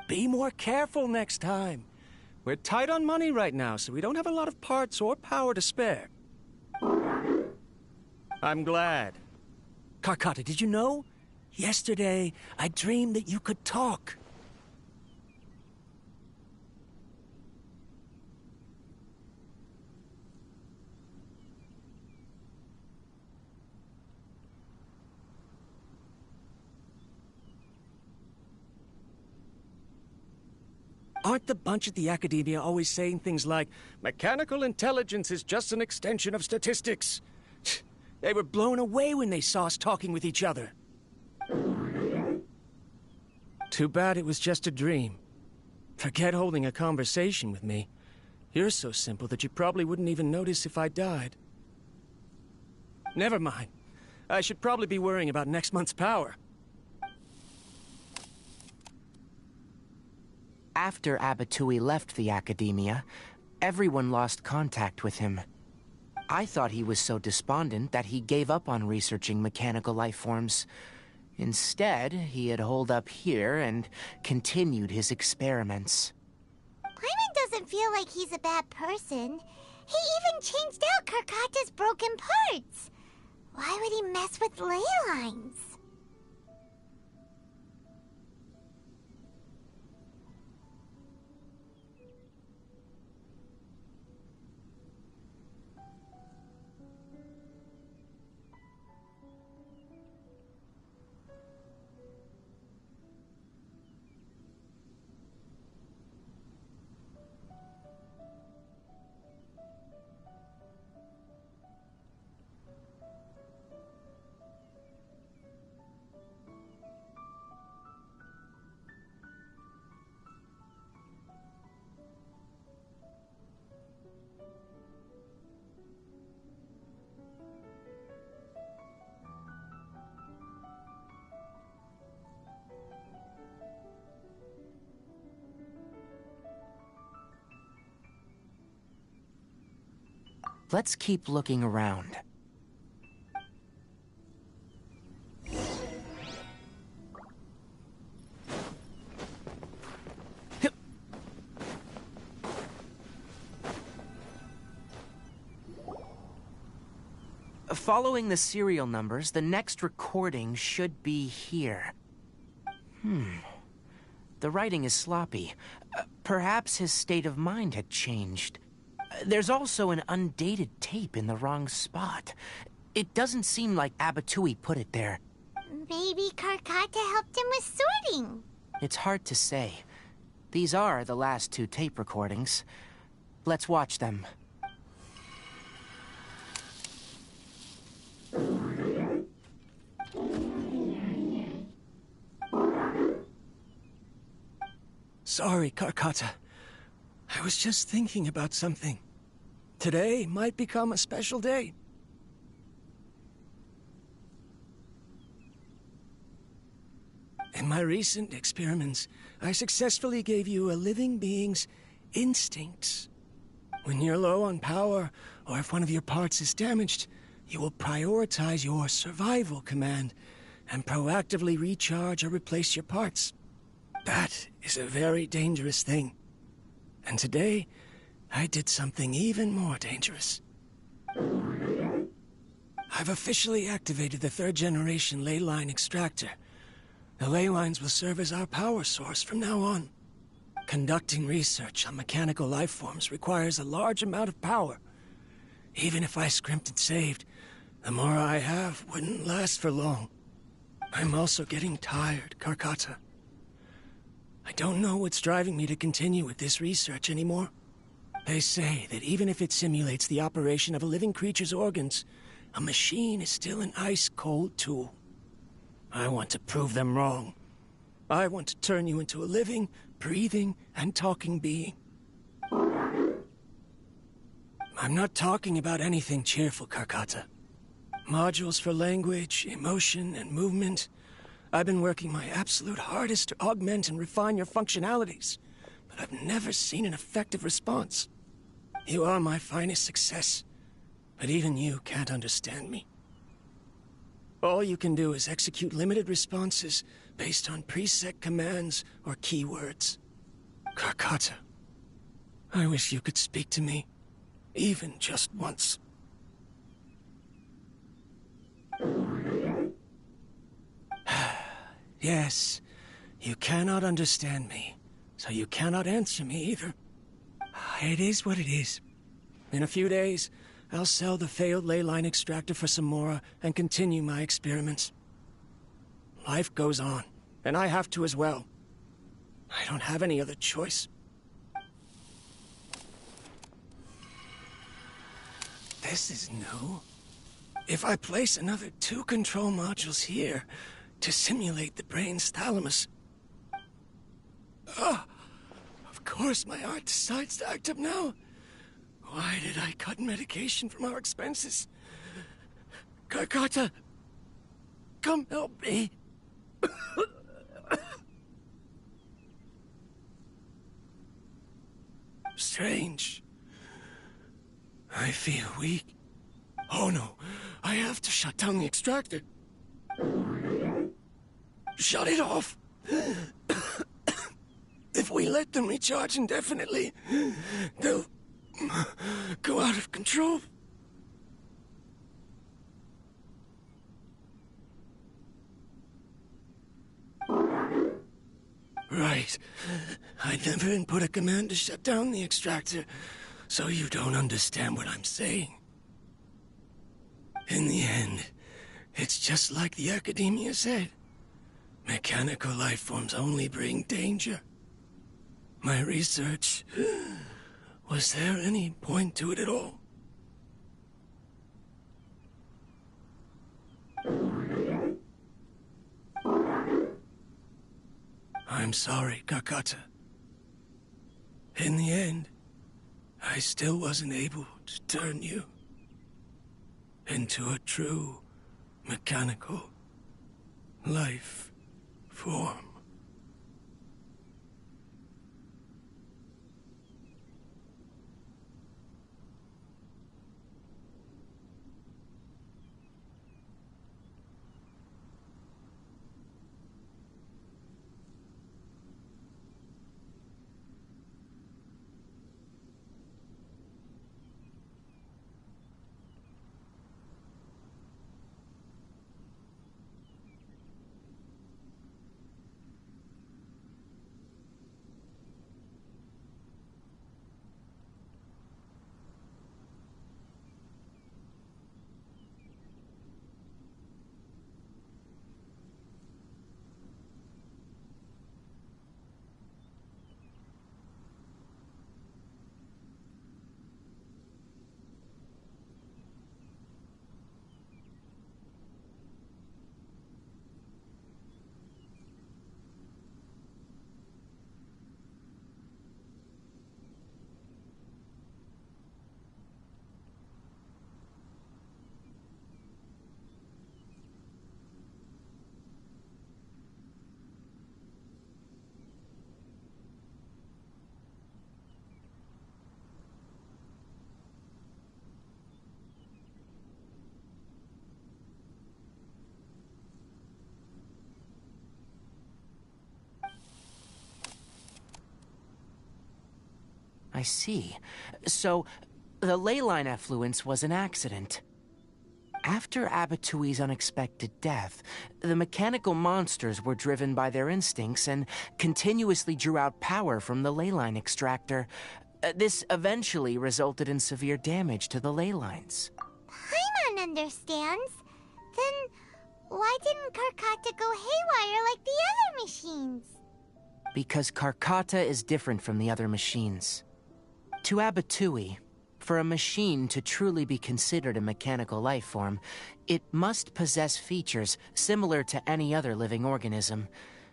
Be more careful next time. We're tight on money right now, so we don't have a lot of parts or power to spare. I'm glad. Karkata, did you know? Yesterday, I dreamed that you could talk. Aren't the bunch at the Academia always saying things like, mechanical intelligence is just an extension of statistics? They were blown away when they saw us talking with each other. Too bad it was just a dream. Forget holding a conversation with me. You're so simple that you probably wouldn't even notice if I died. Never mind. I should probably be worrying about next month's power. After Abatui left the Academia, everyone lost contact with him. I thought he was so despondent that he gave up on researching mechanical life forms. Instead, he had holed up here and continued his experiments. Paimon doesn't feel like he's a bad person. He even changed out Karkata's broken parts. Why would he mess with ley lines? Let's keep looking around. Following the serial numbers, the next recording should be here. The writing is sloppy. Perhaps his state of mind had changed. There's also an undated tape in the wrong spot. It doesn't seem like Abatui put it there. Maybe Karkata helped him with sorting. It's hard to say. These are the last two tape recordings. Let's watch them. Sorry, Karkata. I was just thinking about something. Today might become a special day. In my recent experiments, I successfully gave you a living being's instincts. When you're low on power, or if one of your parts is damaged, you will prioritize your survival command and proactively recharge or replace your parts. That is a very dangerous thing. And today, I did something even more dangerous. I've officially activated the third-generation ley line extractor. The ley lines will serve as our power source from now on. Conducting research on mechanical life forms requires a large amount of power. Even if I scrimped and saved, the more I have wouldn't last for long. I'm also getting tired, Karkata. I don't know what's driving me to continue with this research anymore. They say that even if it simulates the operation of a living creature's organs, a machine is still an ice-cold tool. I want to prove them wrong. I want to turn you into a living, breathing, and talking being. I'm not talking about anything cheerful, Karkata. Modules for language, emotion, and movement. I've been working my absolute hardest to augment and refine your functionalities, but I've never seen an effective response. You are my finest success, but even you can't understand me. All you can do is execute limited responses based on preset commands or keywords. Karkata, I wish you could speak to me, even just once. Yes, you cannot understand me, so you cannot answer me either. It is what it is. In a few days, I'll sell the failed ley line extractor for some more and continue my experiments. Life goes on, and I have to as well. I don't have any other choice. This is new. If I place another 2 control modules here to simulate the brain's thalamus... Of course my heart decides to act up now. Why did I cut medication from our expenses? Karkata, come help me. Strange. I feel weak. Oh no, I have to shut down the extractor. Shut it off. If we let them recharge indefinitely, they'll go out of control. Right. I never input a command to shut down the extractor, so you don't understand what I'm saying. In the end, it's just like the academia said. Mechanical life forms only bring danger. My research... Was there any point to it at all? I'm sorry, Karkata. In the end, I still wasn't able to turn you into a true mechanical life form. I see. So, the ley line effluence was an accident. After Abatui's unexpected death, the mechanical monsters were driven by their instincts and continuously drew out power from the ley line extractor. This eventually resulted in severe damage to the ley lines. Paimon understands. Then why didn't Karkata go haywire like the other machines? Because Karkata is different from the other machines. To Abatui, for a machine to truly be considered a mechanical life form, it must possess features similar to any other living organism.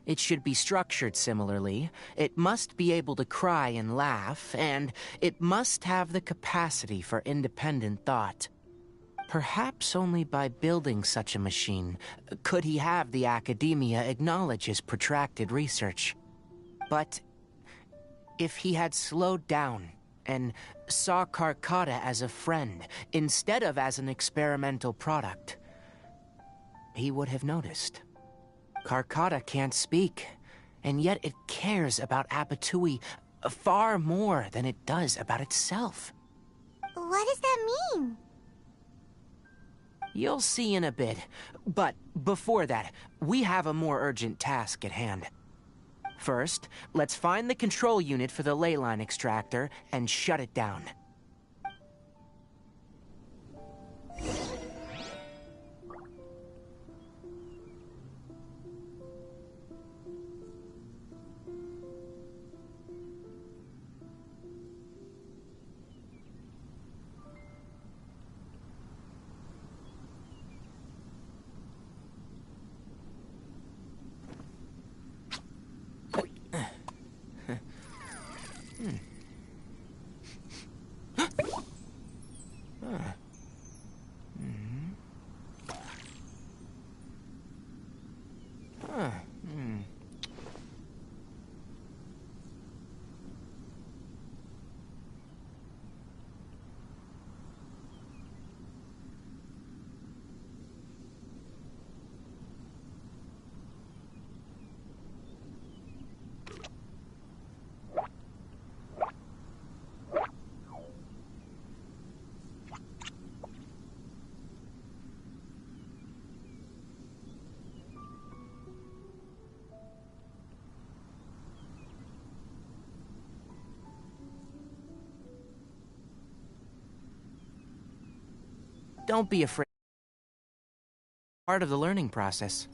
It should be structured similarly, it must be able to cry and laugh, and it must have the capacity for independent thought. Perhaps only by building such a machine could he have the academia acknowledge his protracted research. But if he had slowed down and saw Karkata as a friend instead of as an experimental product, he would have noticed. Karkata can't speak, and yet it cares about Abatui far more than it does about itself. What does that mean? You'll see in a bit, but before that, we have a more urgent task at hand. First, let's find the control unit for the ley line extractor and shut it down. Don't be afraid. Part of the learning process.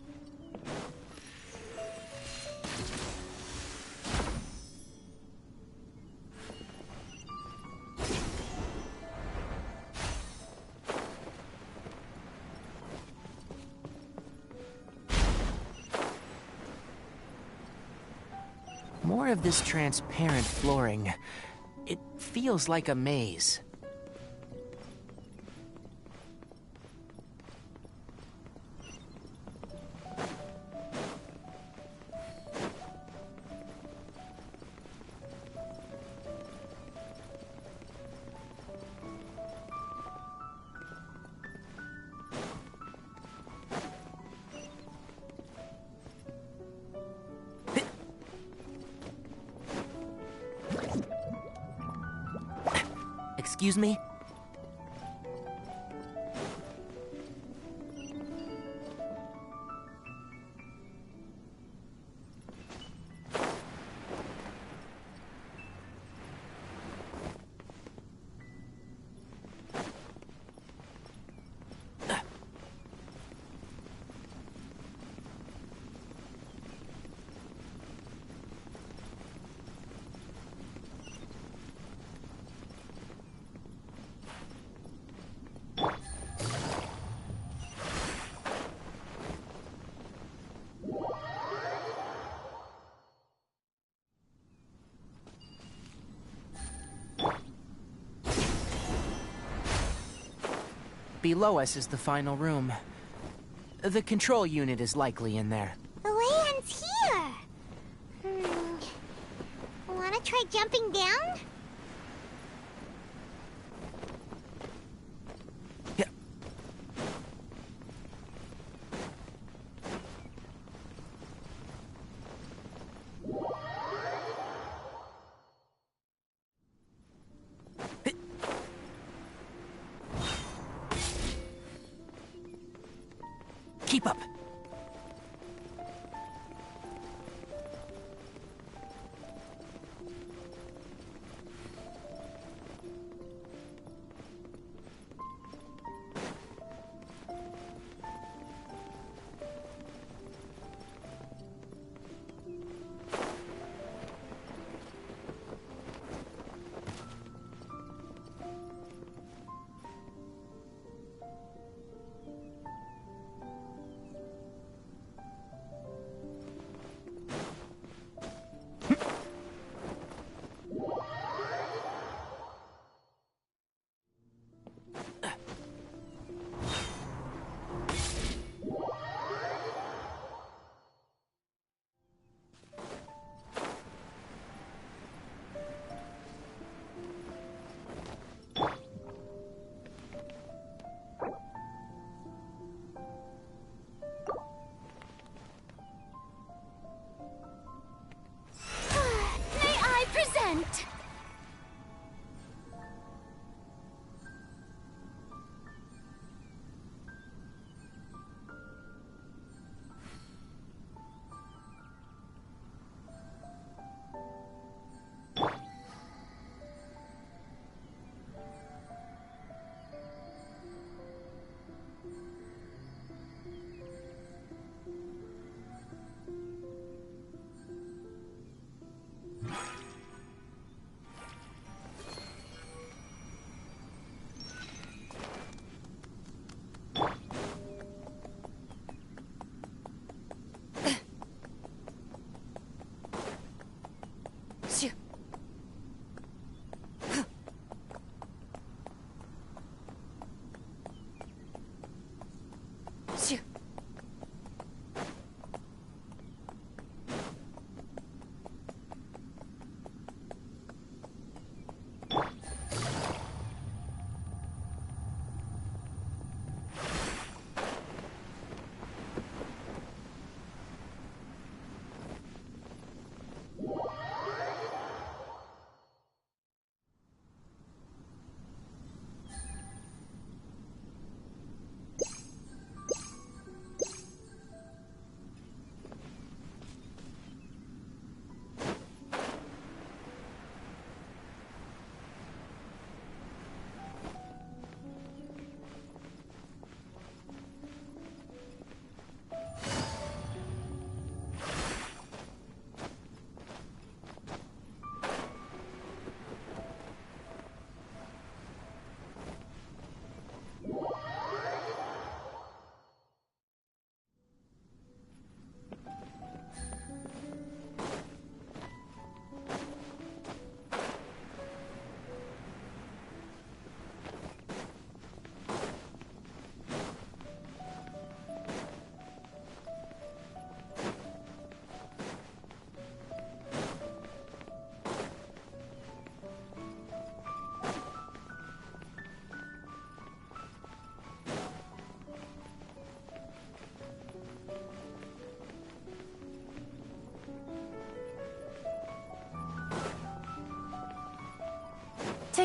More of this transparent flooring. It feels like a maze. Excuse me? Below us is the final room. The control unit is likely in there. The way ends here. Wanna try jumping down? Keep up.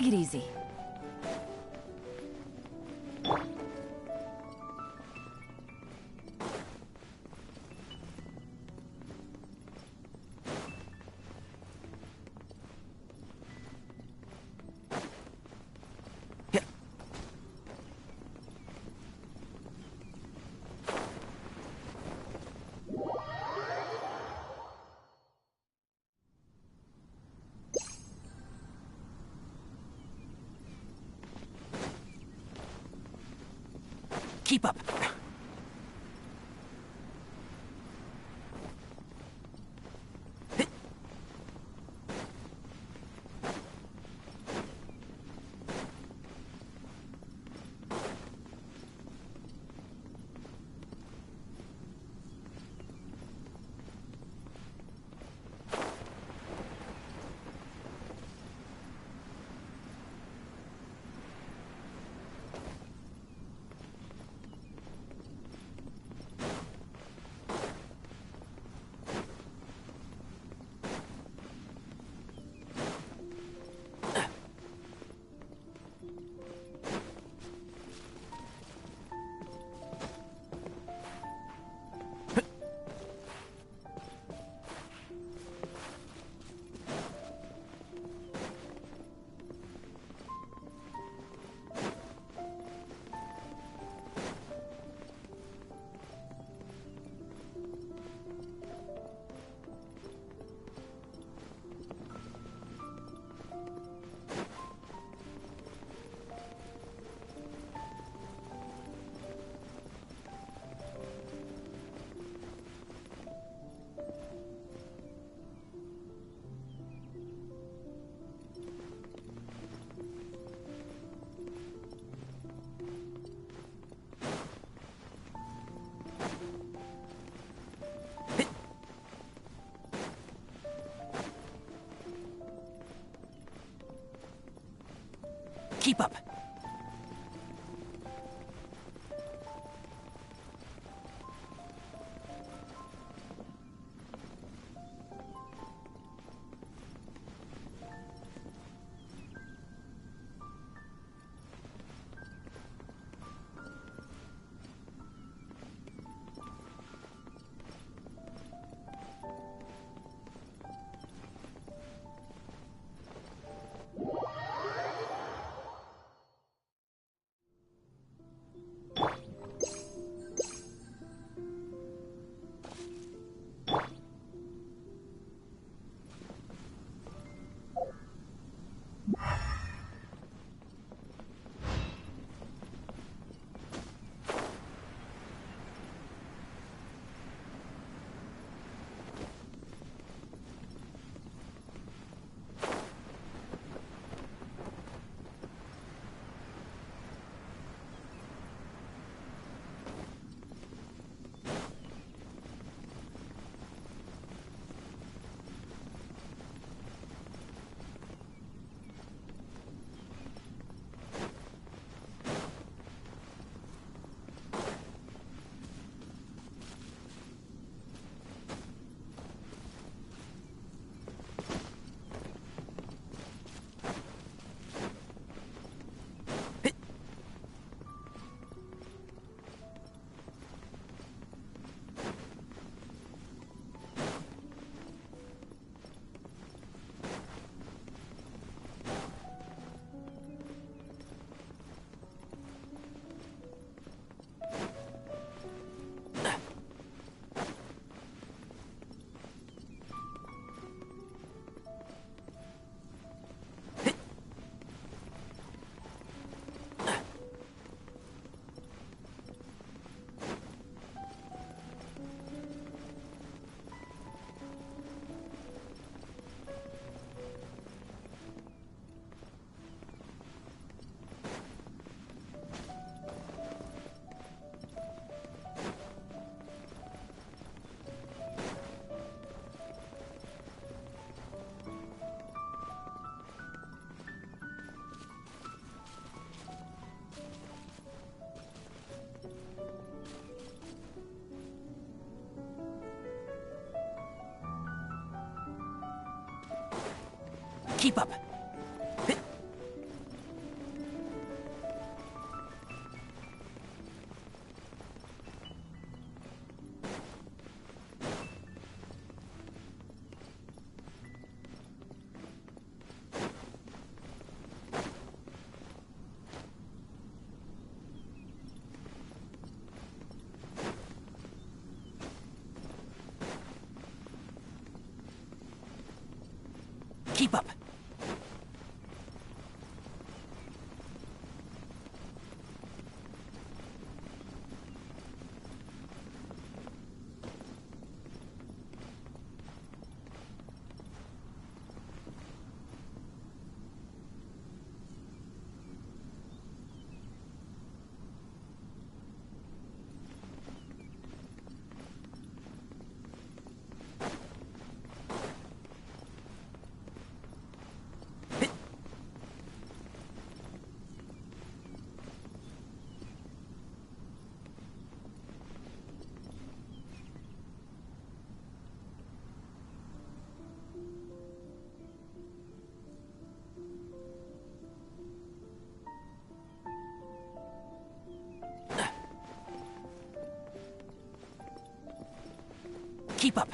Take it easy. Keep up. Keep up. Keep up. Keep up. Keep up.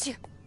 Shroud!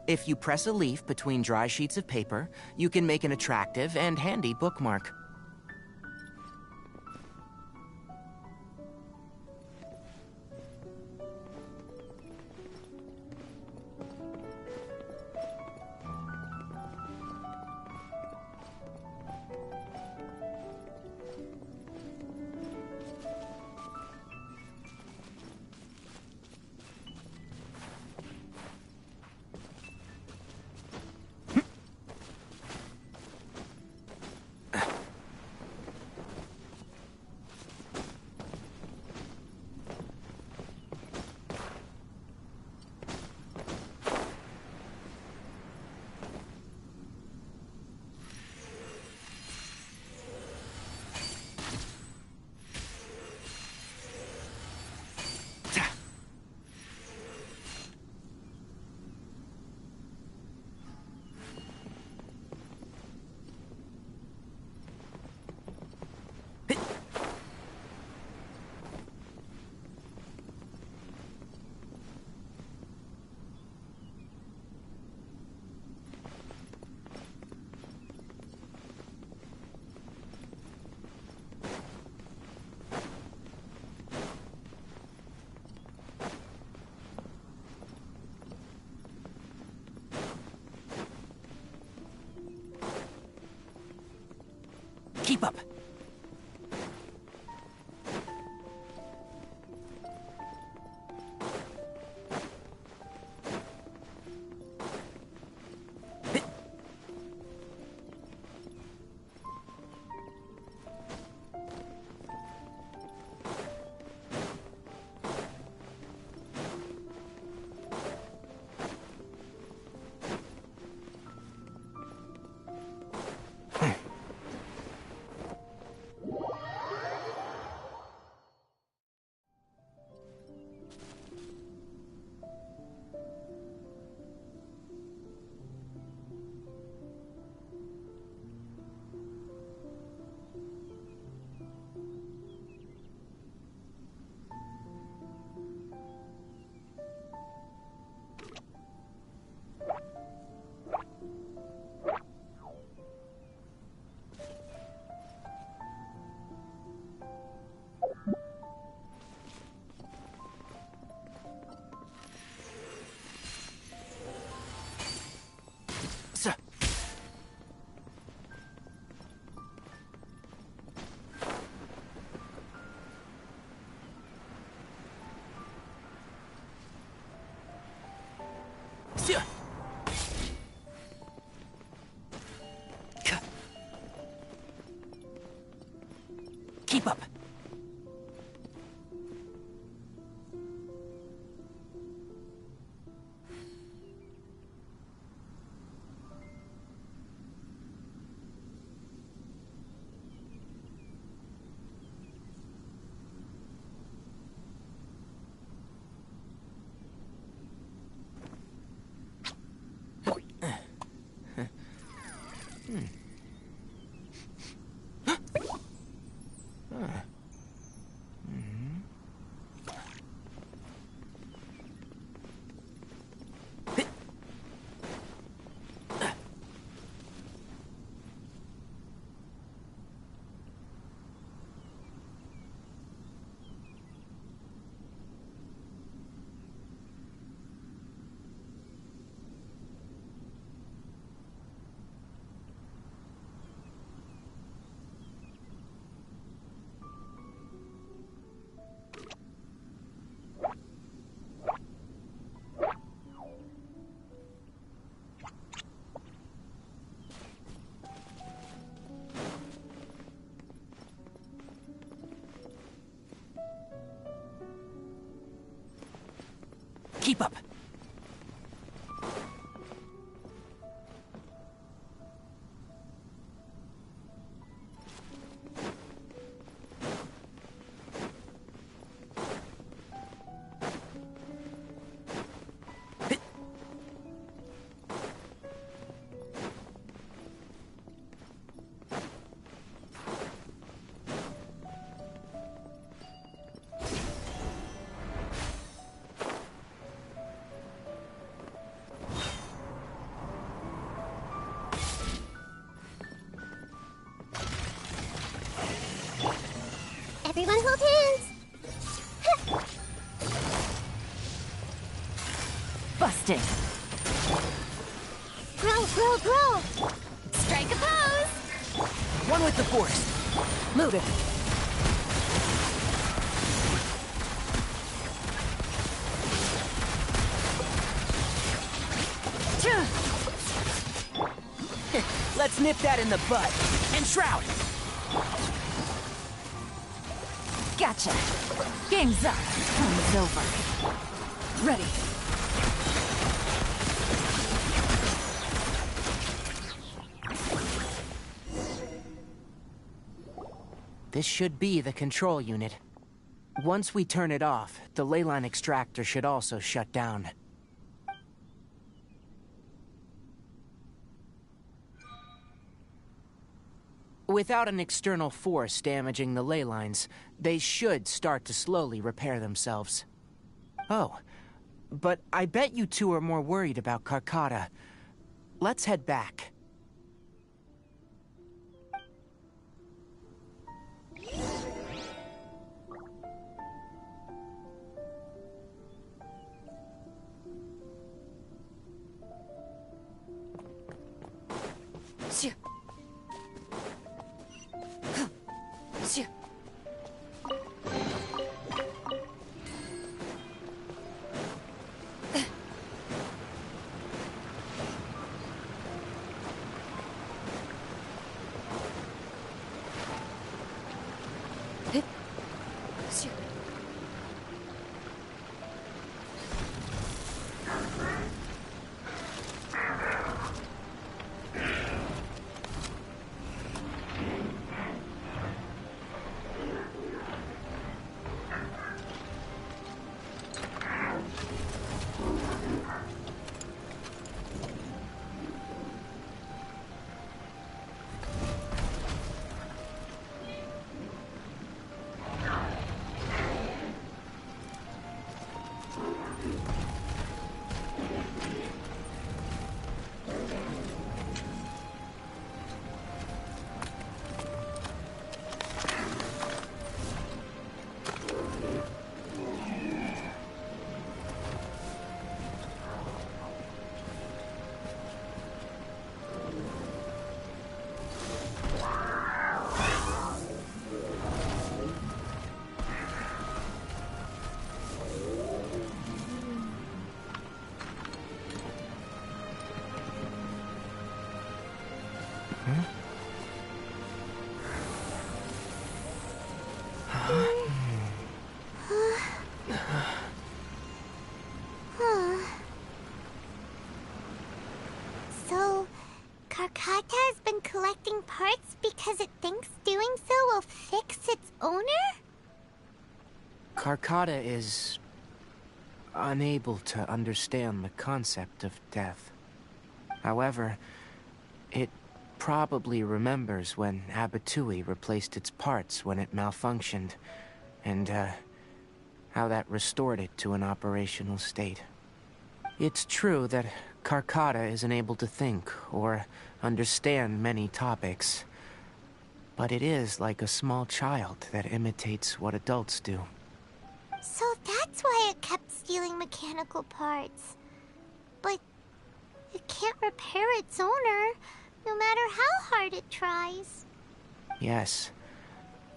If you press a leaf between dry sheets of paper, you can make an attractive and handy bookmark. Keep up! Keep up! Keep up! Everyone hold hands! Busted. Grow! Strike a pose! One with the force! Move it! Let's nip that in the bud. And shroud! Gotcha. Game's up. Time's over. Ready. This should be the control unit. Once we turn it off, the leyline extractor should also shut down. Without an external force damaging the ley lines, they should start to slowly repair themselves. Oh, but I bet you two are more worried about Carcotta. Let's head back. So, Karkata has been collecting parts because it thinks doing so will fix its owner? Karkata is unable to understand the concept of death. However, it probably remembers when Abatui replaced its parts when it malfunctioned, and how that restored it to an operational state. It's true that Karkata isn't able to think or understand many topics, but it is like a small child that imitates what adults do. So that's why it kept stealing mechanical parts. But it can't repair its owner, no matter how hard it tries. Yes,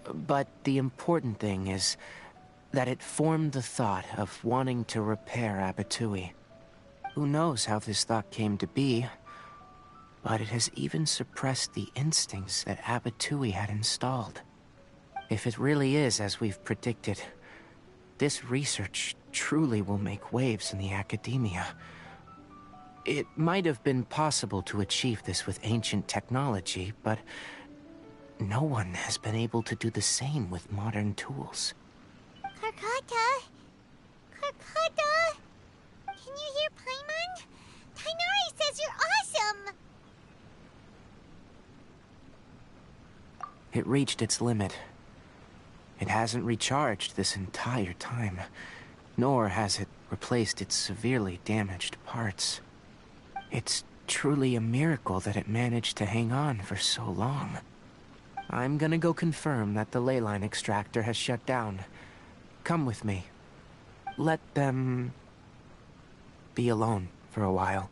but the important thing is that it formed the thought of wanting to repair Abatui. Who knows how this thought came to be, but it has even suppressed the instincts that Abatui had installed. If it really is as we've predicted, this research truly will make waves in the academia. It might have been possible to achieve this with ancient technology, but no one has been able to do the same with modern tools. Karkata? Karkata? Can you hear Paimon? Tainari says you're awesome! It reached its limit. It hasn't recharged this entire time, nor has it replaced its severely damaged parts. It's truly a miracle that it managed to hang on for so long. I'm gonna go confirm that the ley line extractor has shut down. Come with me. Let them be alone for a while.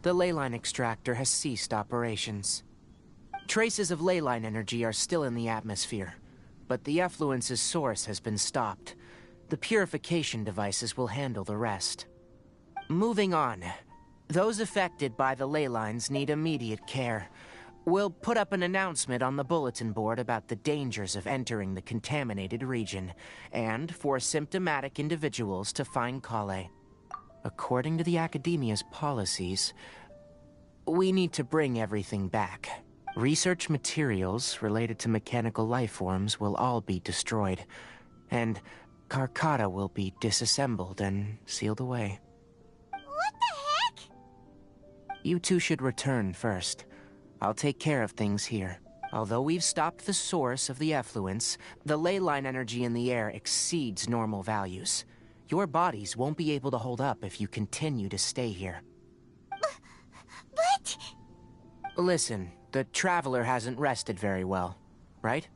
The ley line extractor has ceased operations. Traces of ley line energy are still in the atmosphere, but the effluence's source has been stopped. The purification devices will handle the rest. Moving on. Those affected by the ley lines need immediate care. We'll put up an announcement on the bulletin board about the dangers of entering the contaminated region, and for symptomatic individuals to find Kale. According to the Academia's policies, we need to bring everything back. Research materials related to mechanical life forms will all be destroyed, and Karkata will be disassembled and sealed away. What the heck? You two should return first. I'll take care of things here. Although we've stopped the source of the effluence, the ley line energy in the air exceeds normal values. Your bodies won't be able to hold up if you continue to stay here. But... Listen, the Traveler hasn't rested very well, right?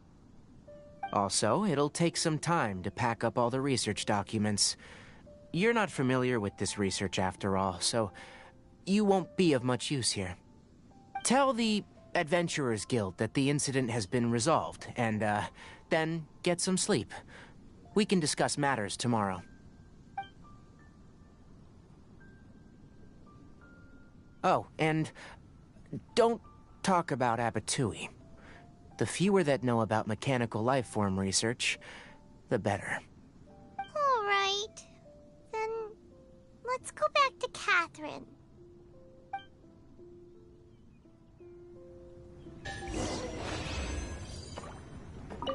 Also, it'll take some time to pack up all the research documents. You're not familiar with this research after all, so you won't be of much use here. Tell the Adventurers Guild that the incident has been resolved, and, then get some sleep. We can discuss matters tomorrow. Oh, and don't talk about Abatui. The fewer that know about mechanical life form research, the better. All right. Then let's go back to Catherine.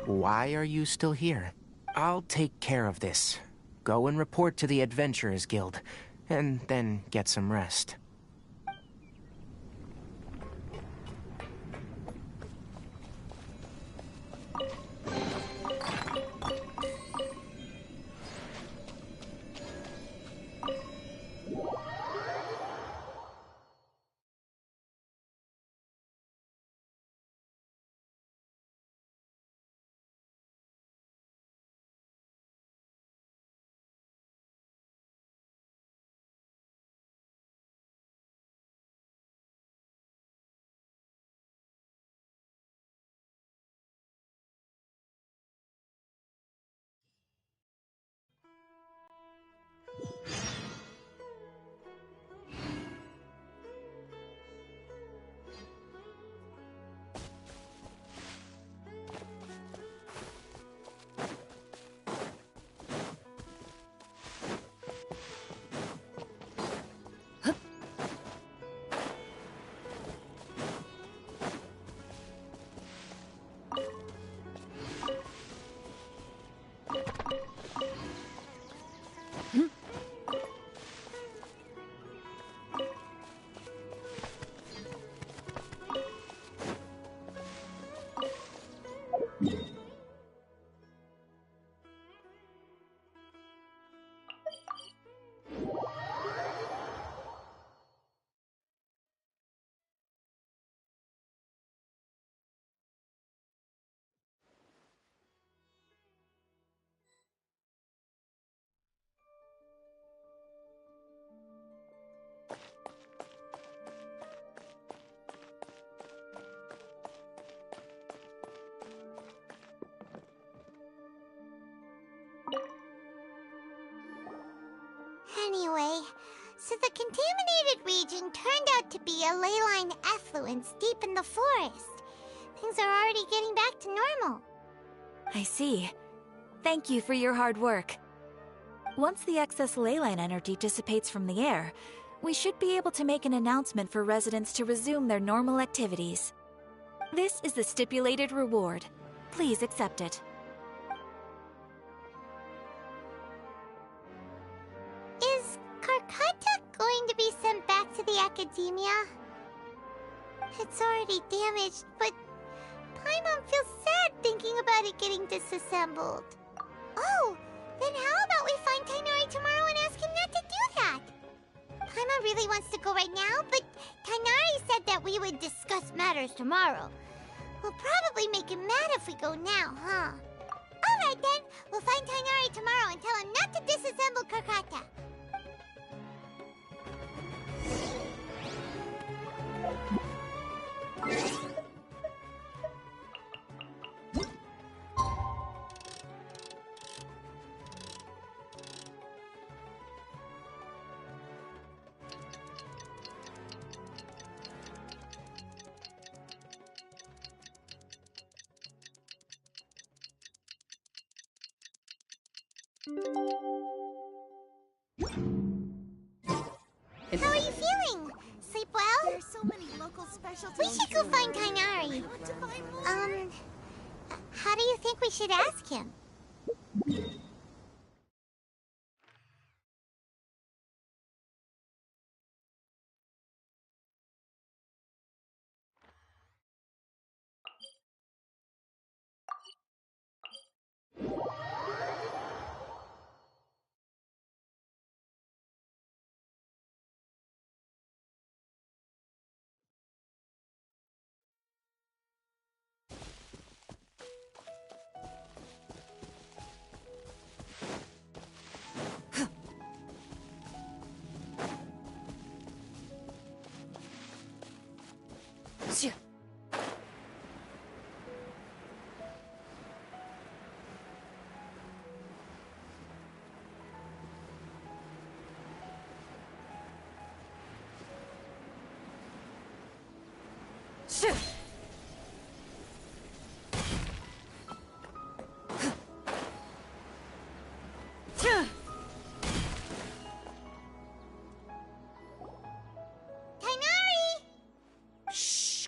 Why are you still here? I'll take care of this. Go and report to the Adventurers Guild, and then get some rest. Anyway, so the contaminated region turned out to be a ley line effluence deep in the forest. Things are already getting back to normal. I see. Thank you for your hard work. Once the excess ley line energy dissipates from the air, we should be able to make an announcement for residents to resume their normal activities. This is the stipulated reward. Please accept it. Is Karkata going to be sent back to the Academia? It's already damaged, but Paimon feels sad thinking about it getting disassembled. Oh, then how about we find Tainari tomorrow and ask him not to do that? Paimon really wants to go right now, but Tainari said that we would discuss matters tomorrow. We'll probably make him mad if we go now, huh? Alright then, we'll find Tainari tomorrow and tell him not to disassemble Karkata. How are you feeling? Sleep well? There's so many local specialties. We should go find Tainari. How do you think we should ask him?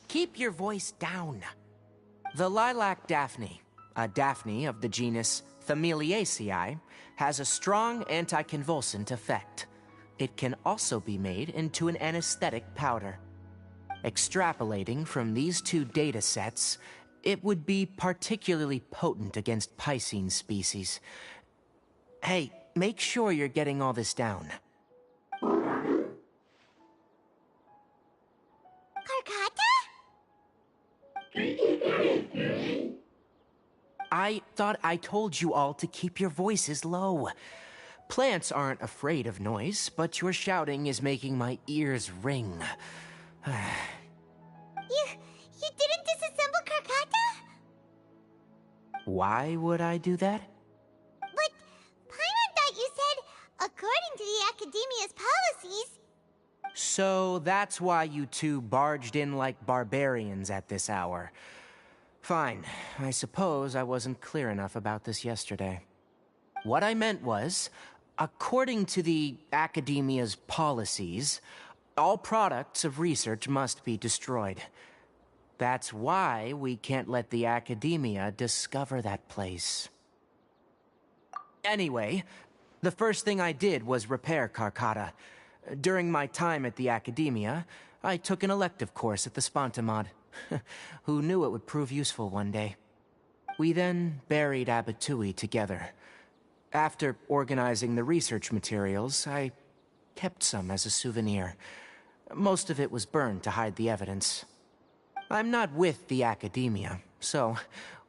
Keep your voice down. The lilac daphne, a daphne of the genus Thameliaceae, has a strong anticonvulsant effect. It can also be made into an anesthetic powder. Extrapolating from these two data sets, it would be particularly potent against Piscine species. Hey, make sure you're getting all this down. Karkata? I thought I told you all to keep your voices low. Plants aren't afraid of noise, but your shouting is making my ears ring. You didn't disassemble Karkata? Why would I do that? But Paimon thought you said, according to the Academia's policies... So that's why you two barged in like barbarians at this hour. Fine. I suppose I wasn't clear enough about this yesterday. What I meant was, according to the Academia's policies, all products of research must be destroyed. That's why we can't let the Academia discover that place. Anyway, the first thing I did was repair Karkata. During my time at the Academia, I took an elective course at the Spontamod. Who knew it would prove useful one day? We then buried Abatui together. After organizing the research materials, I kept some as a souvenir. Most of it was burned to hide the evidence. I'm not with the Academia, so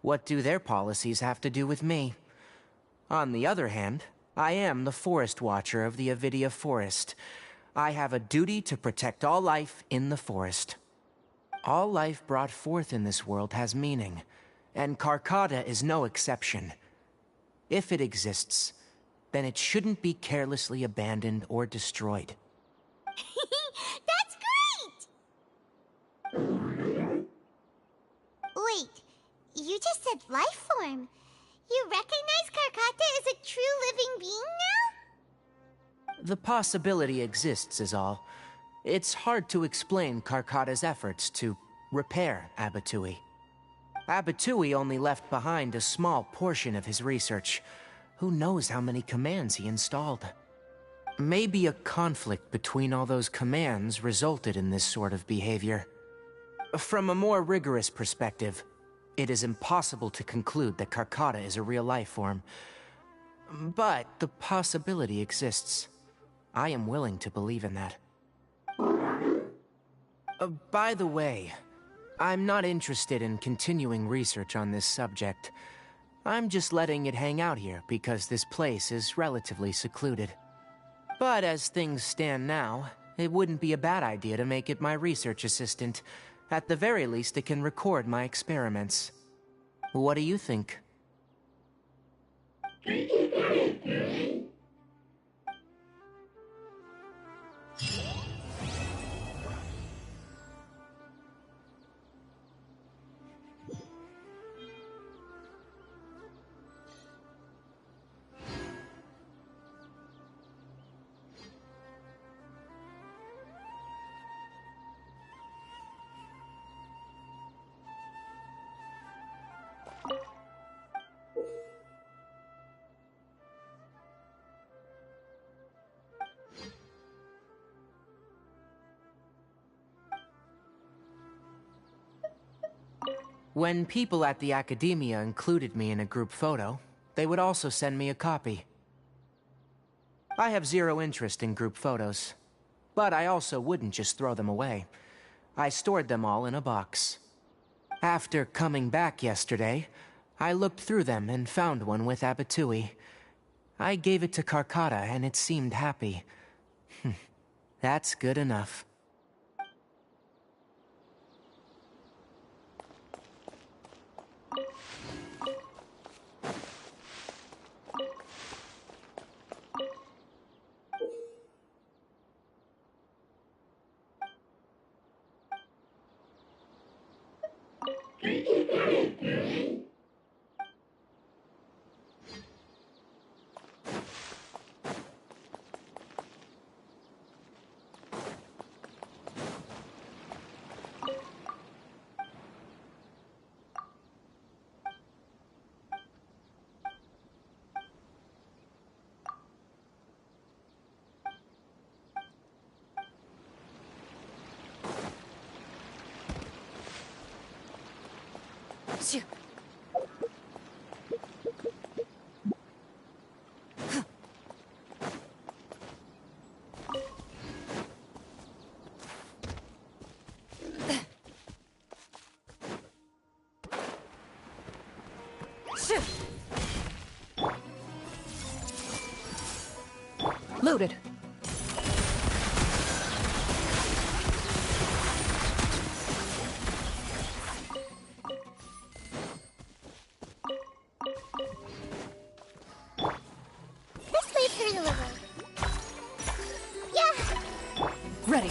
what do their policies have to do with me? On the other hand, I am the Forest Watcher of the Avidia Forest. I have a duty to protect all life in the forest. All life brought forth in this world has meaning, and Karkata is no exception. If it exists, then it shouldn't be carelessly abandoned or destroyed. That's great! Wait, you just said life form. You recognize Karkata as a true living being now? The possibility exists is all. It's hard to explain Karkata's efforts to repair Abatui. Abatui only left behind a small portion of his research. Who knows how many commands he installed? Maybe a conflict between all those commands resulted in this sort of behavior. From a more rigorous perspective, it is impossible to conclude that Karkata is a real life form. But the possibility exists. I am willing to believe in that. By the way, I'm not interested in continuing research on this subject. I'm just letting it hang out here because this place is relatively secluded. But as things stand now, it wouldn't be a bad idea to make it my research assistant. At the very least, it can record my experiments. What do you think? When people at the Academia included me in a group photo, they would also send me a copy. I have zero interest in group photos, but I also wouldn't just throw them away. I stored them all in a box. After coming back yesterday, I looked through them and found one with Abatui. I gave it to Karkata and it seemed happy. That's good enough. Loaded. This way through the river. Yeah! Ready.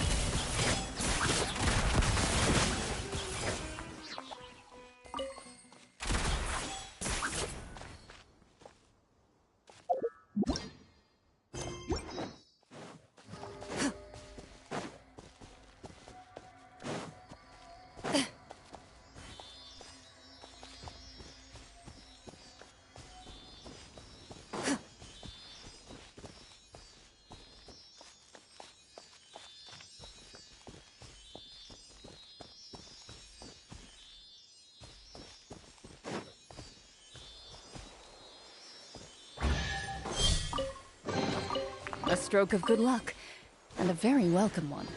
A stroke of good luck, and a very welcome one.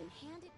and hand it.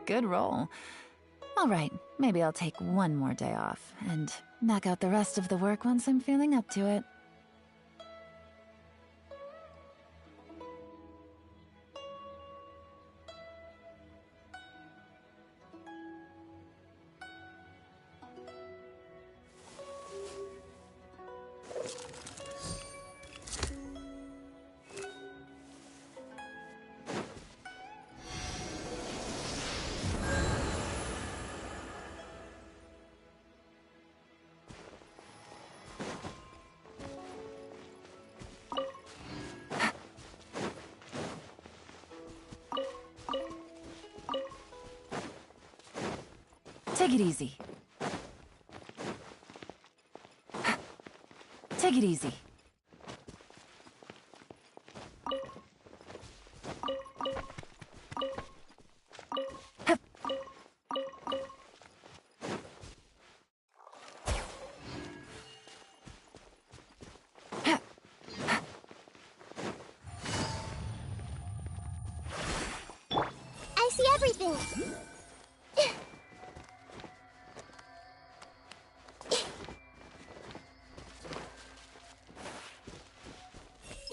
Good roll. All right, maybe I'll take one more day off and knock out the rest of the work once I'm feeling up to it. Take it easy. Take it easy. I see everything.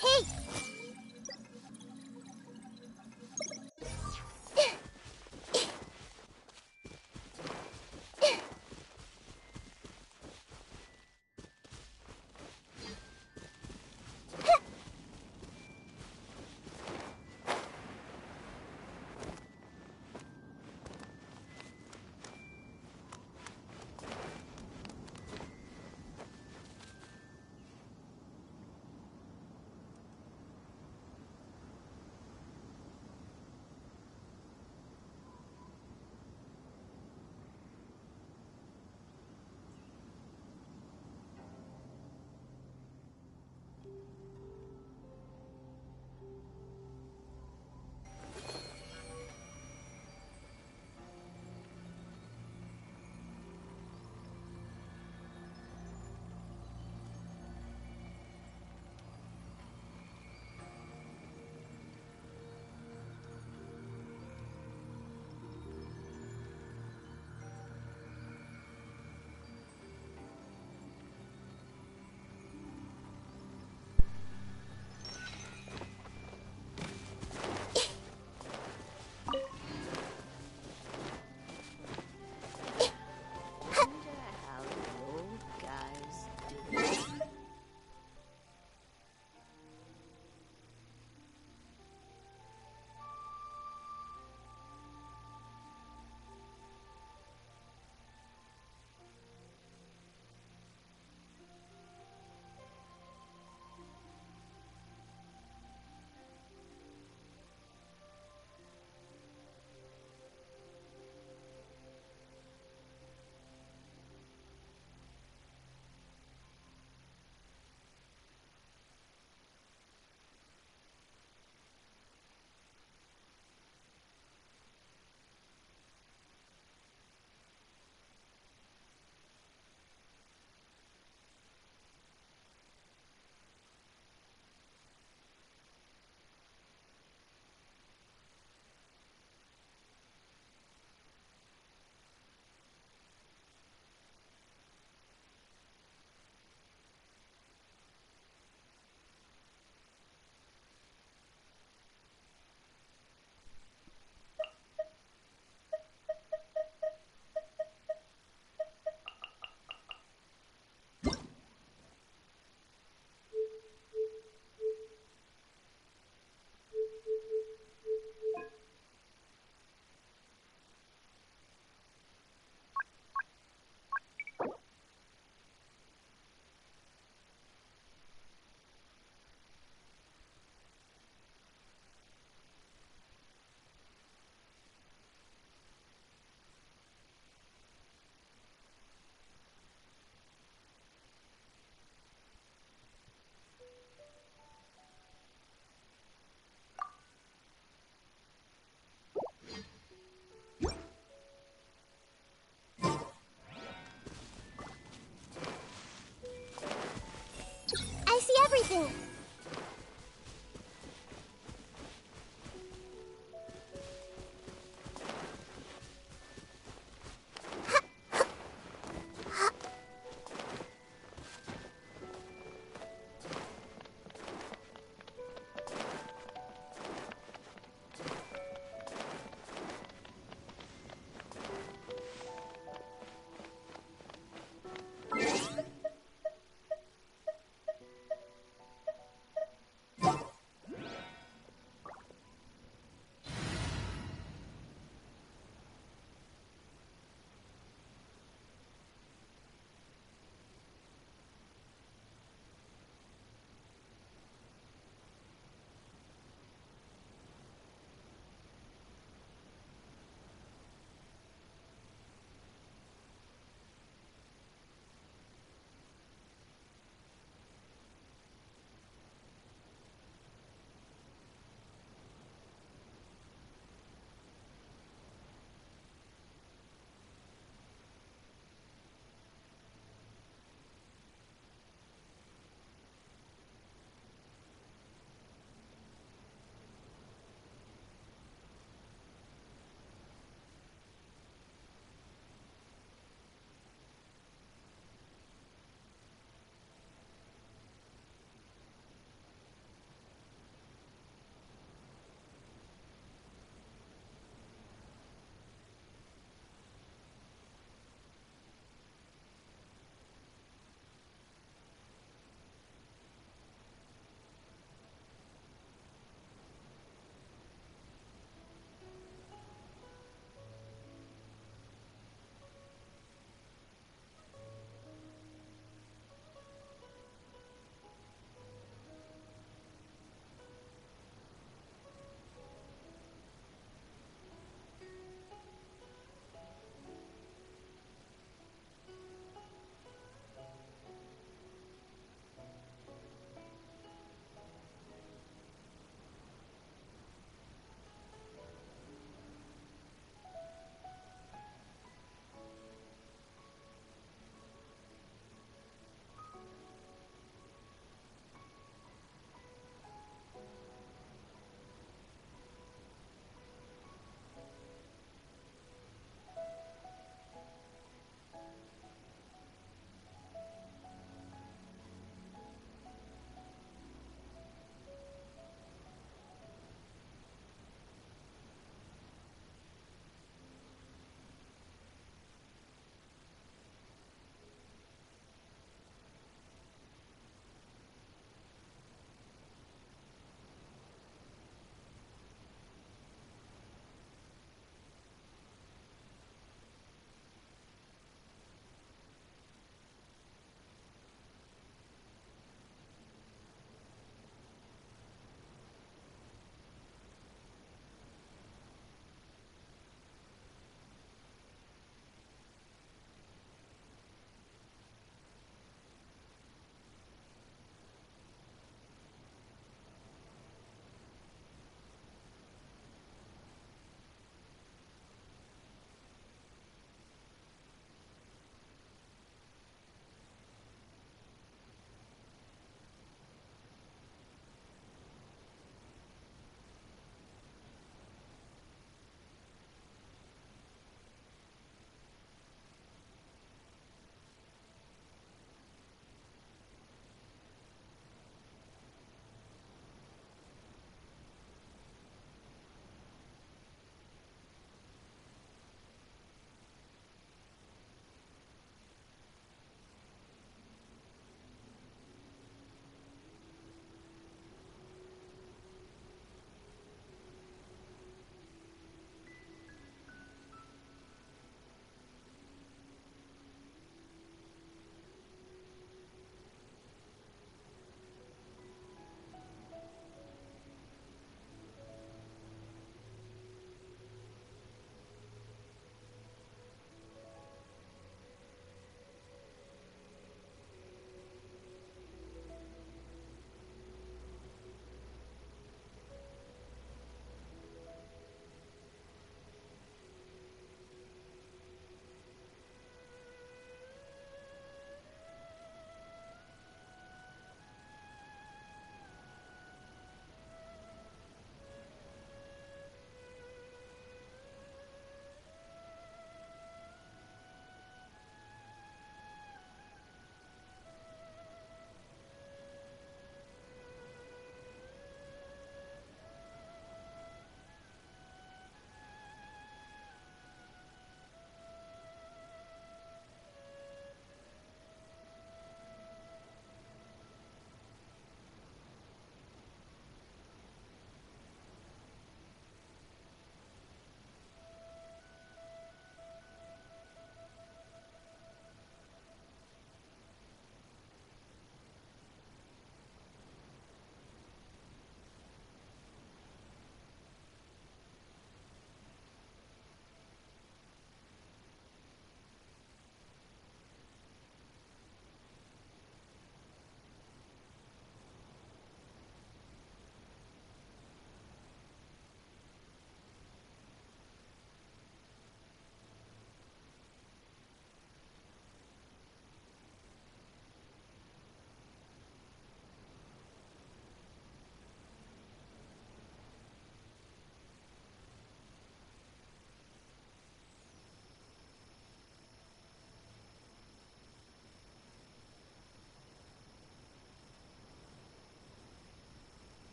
Hey!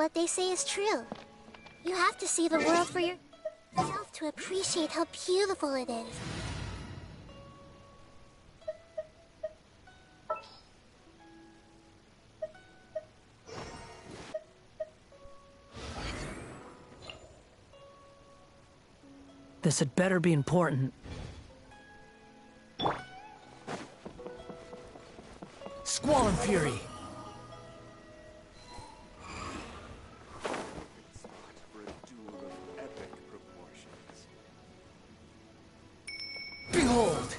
what they say is true. You have to see the world for yourself to appreciate how beautiful it is. This had better be important. Squall and Fury! Behold!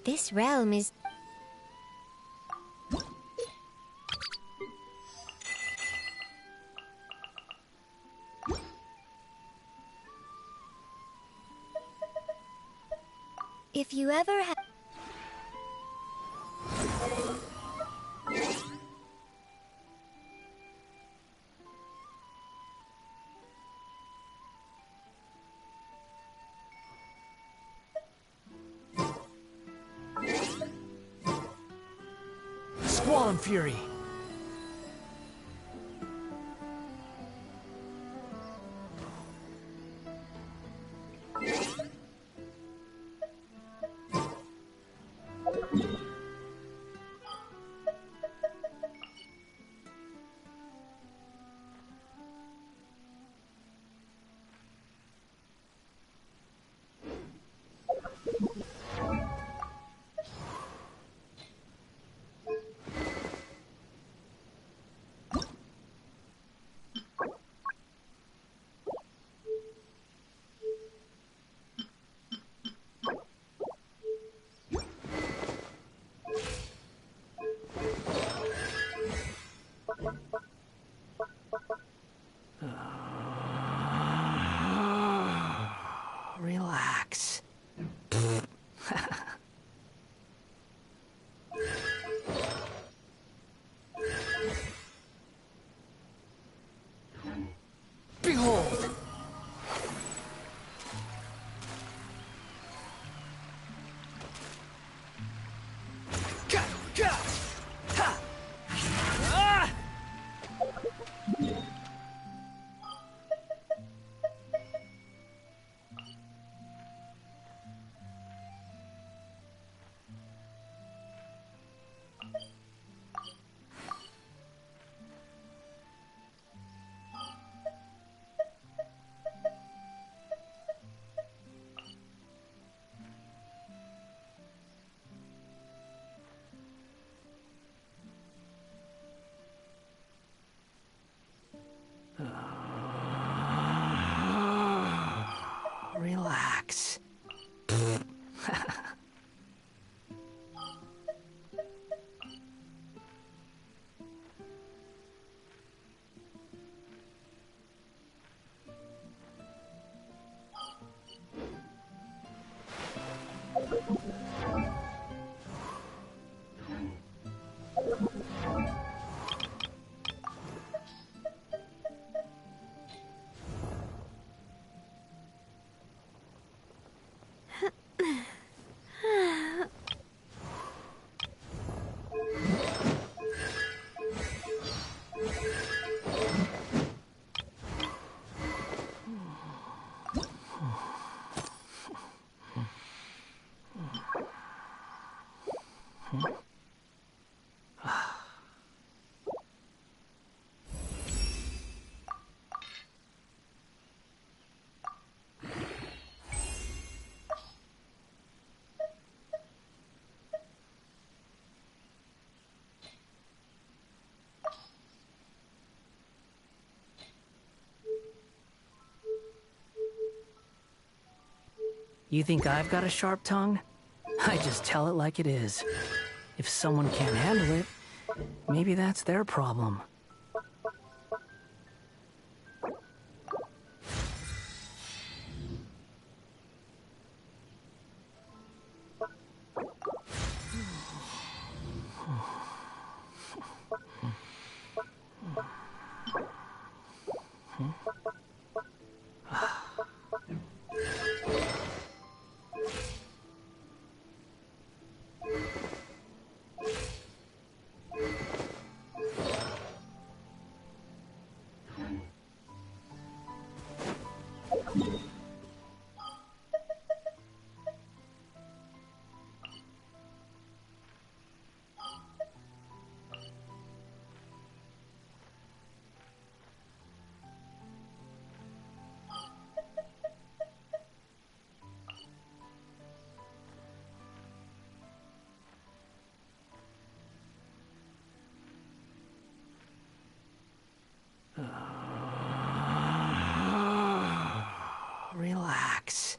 This realm is... If you ever have... Squall and Fury! You think I've got a sharp tongue? I just tell it like it is. If someone can't handle it, maybe that's their problem. Relax.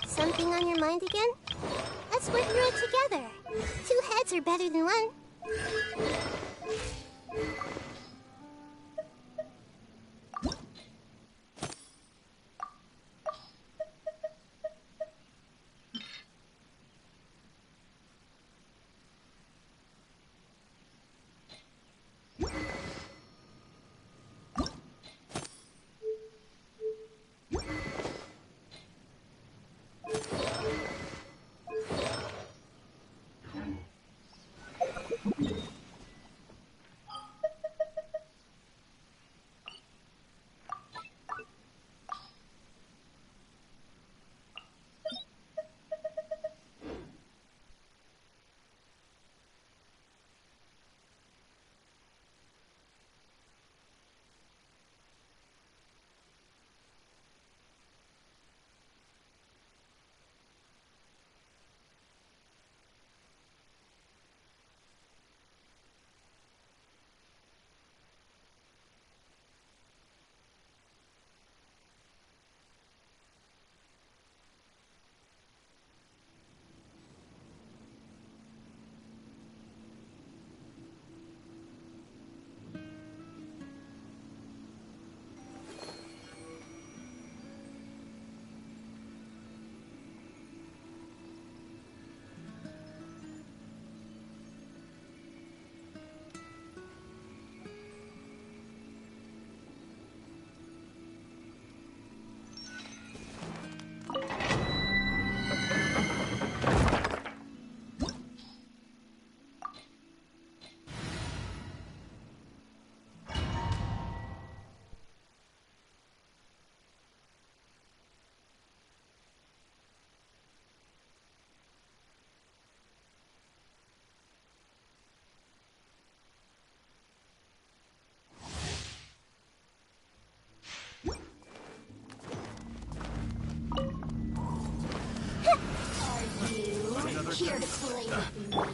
Something on your mind again? Let's work through it together. 2 heads are better than 1.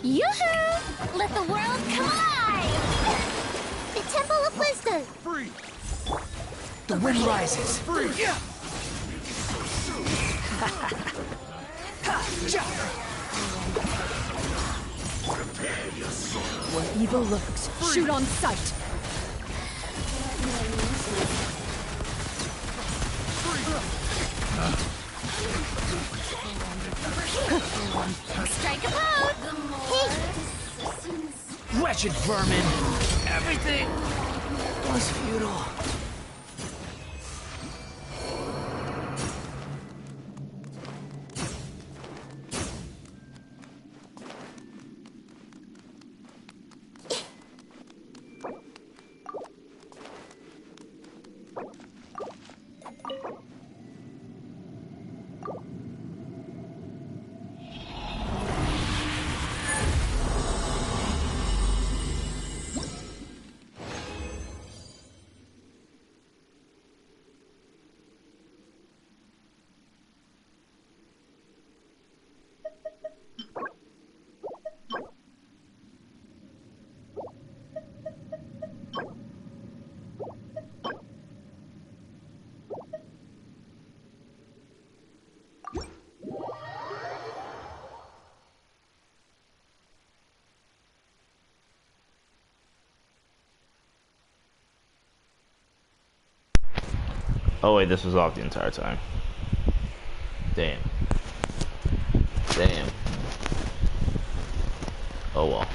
Yoo-hoo! Let the world come alive! The Temple of Wisdom! Free! The wind rises! Free! Where evil lurks, shoot on sight! Strike a pose! Wretched vermin! Everything was futile. Oh wait, this was off the entire time. Damn. Damn. Oh well.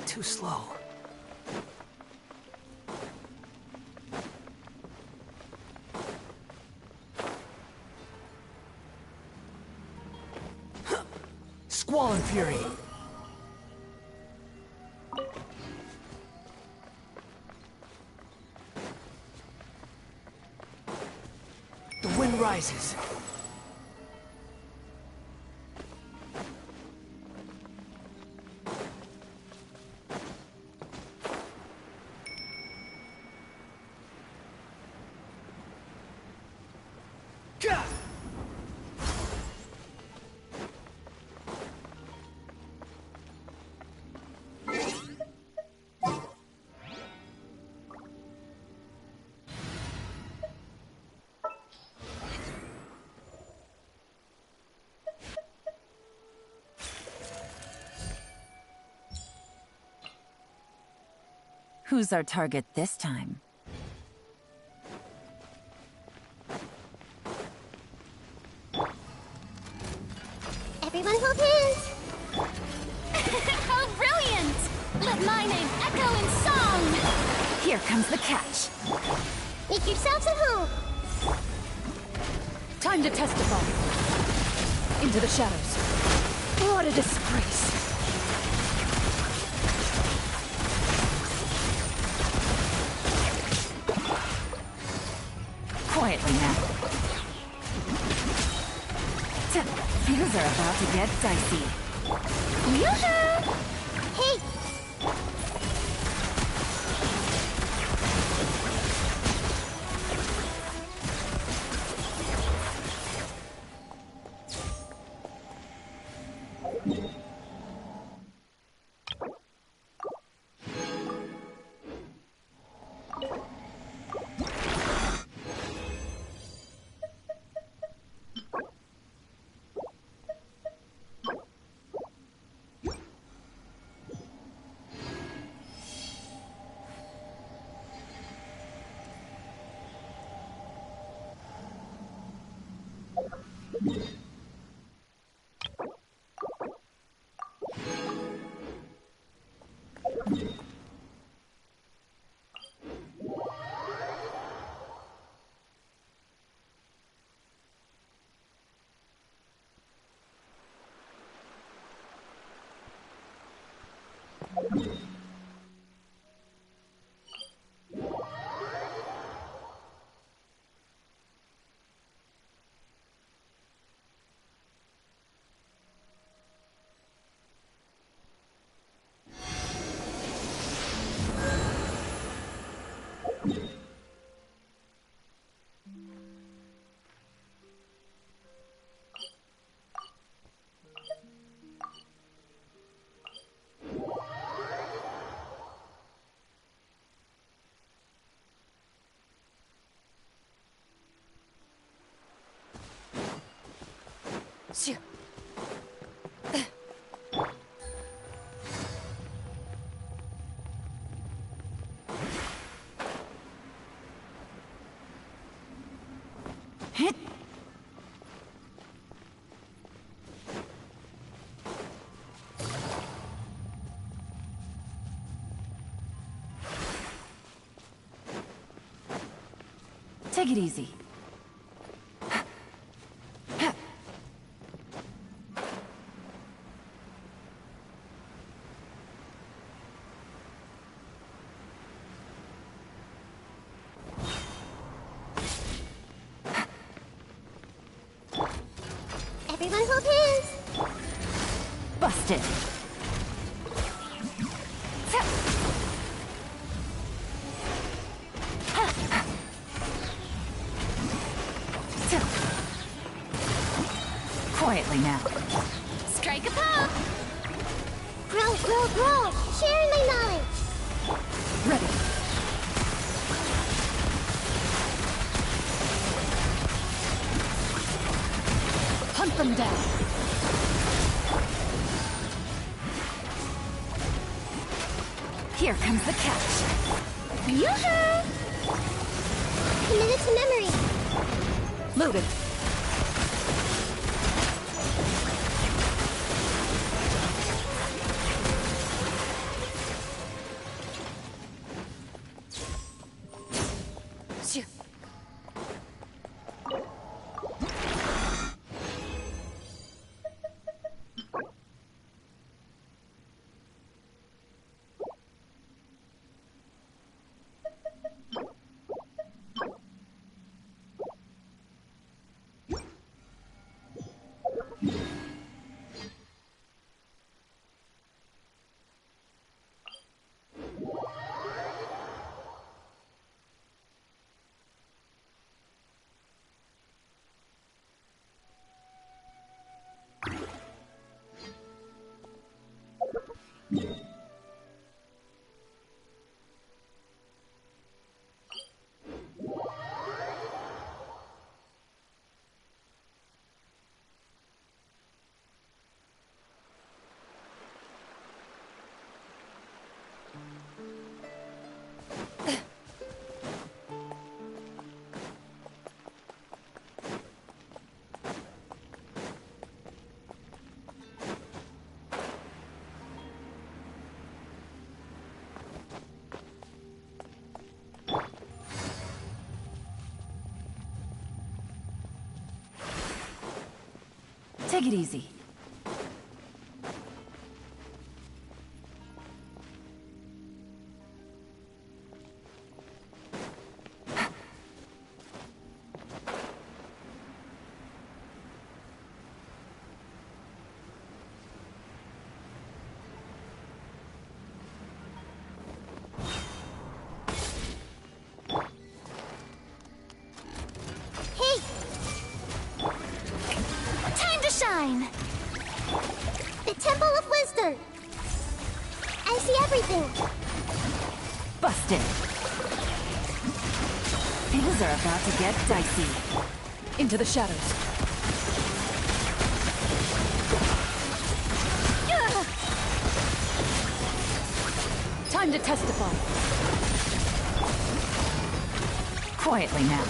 Too slow. Squall and Fury. The wind rises. Who's our target this time? Everyone hold hands! Oh, brilliant! Let my name echo in song! Here comes the catch. Make yourselves at home! Time to testify. Into the shadows. What a disgrace. Quietly now. Things are about to get dicey. Yoo-hoo! Hey! Shoo. Hit. Take it easy. Everyone hold hands! Busted. Quietly now. Strike a pop! Grow! Sharing my knowledge! Ready. Hunt them down. Here comes the catch. Yoo-hoo! Committed to memory. Loaded. Shoo. Take it easy. it. Things are about to get dicey. Into the shadows. Time to testify. Quietly now.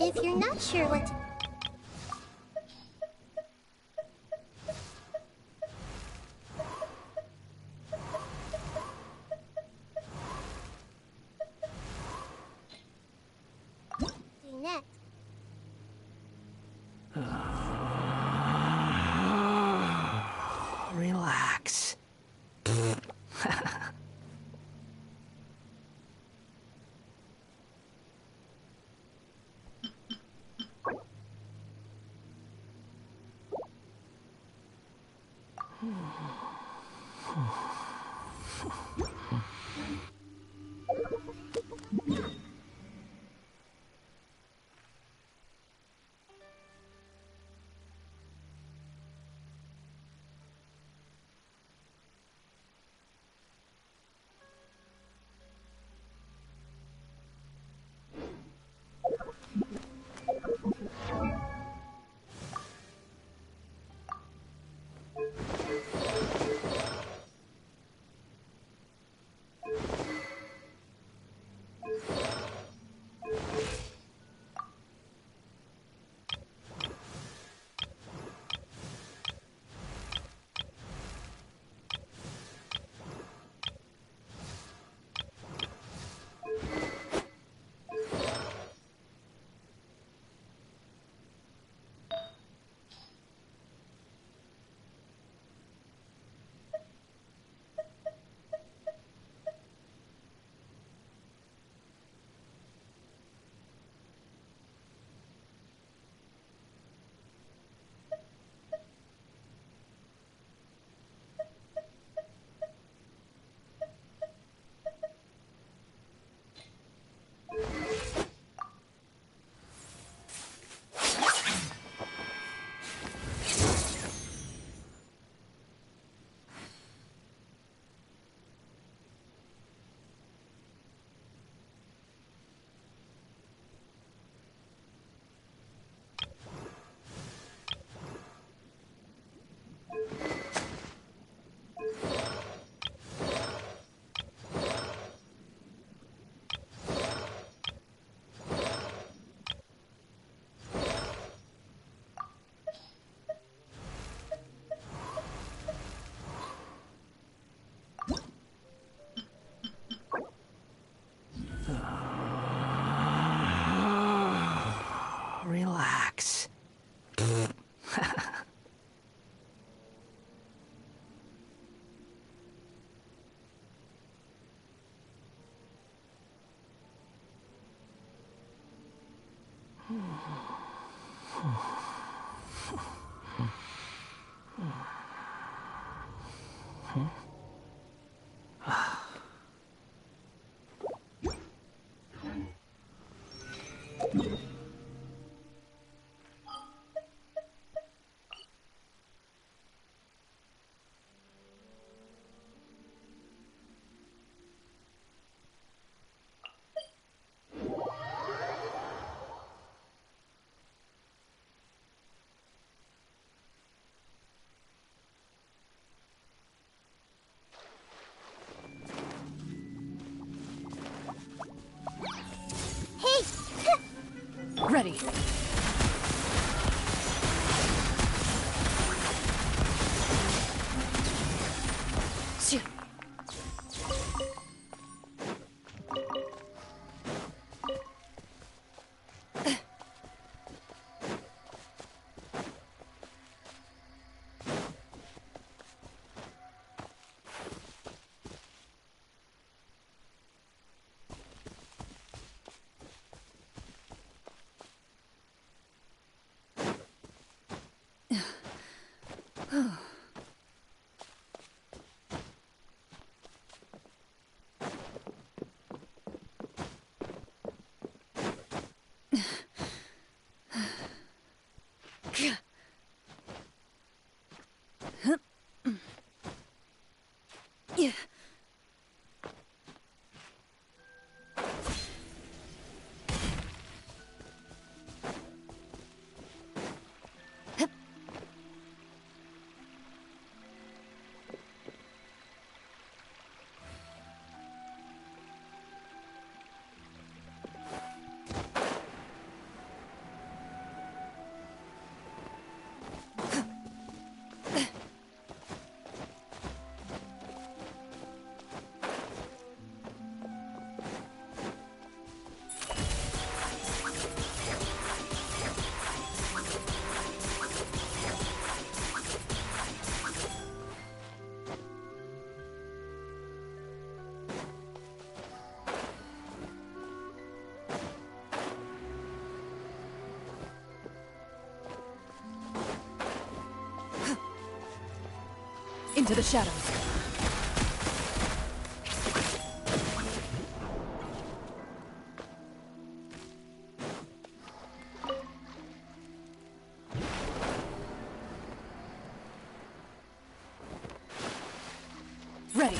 If you're not sure what to... do next. Relax. Relax. Into the shadows. Ready.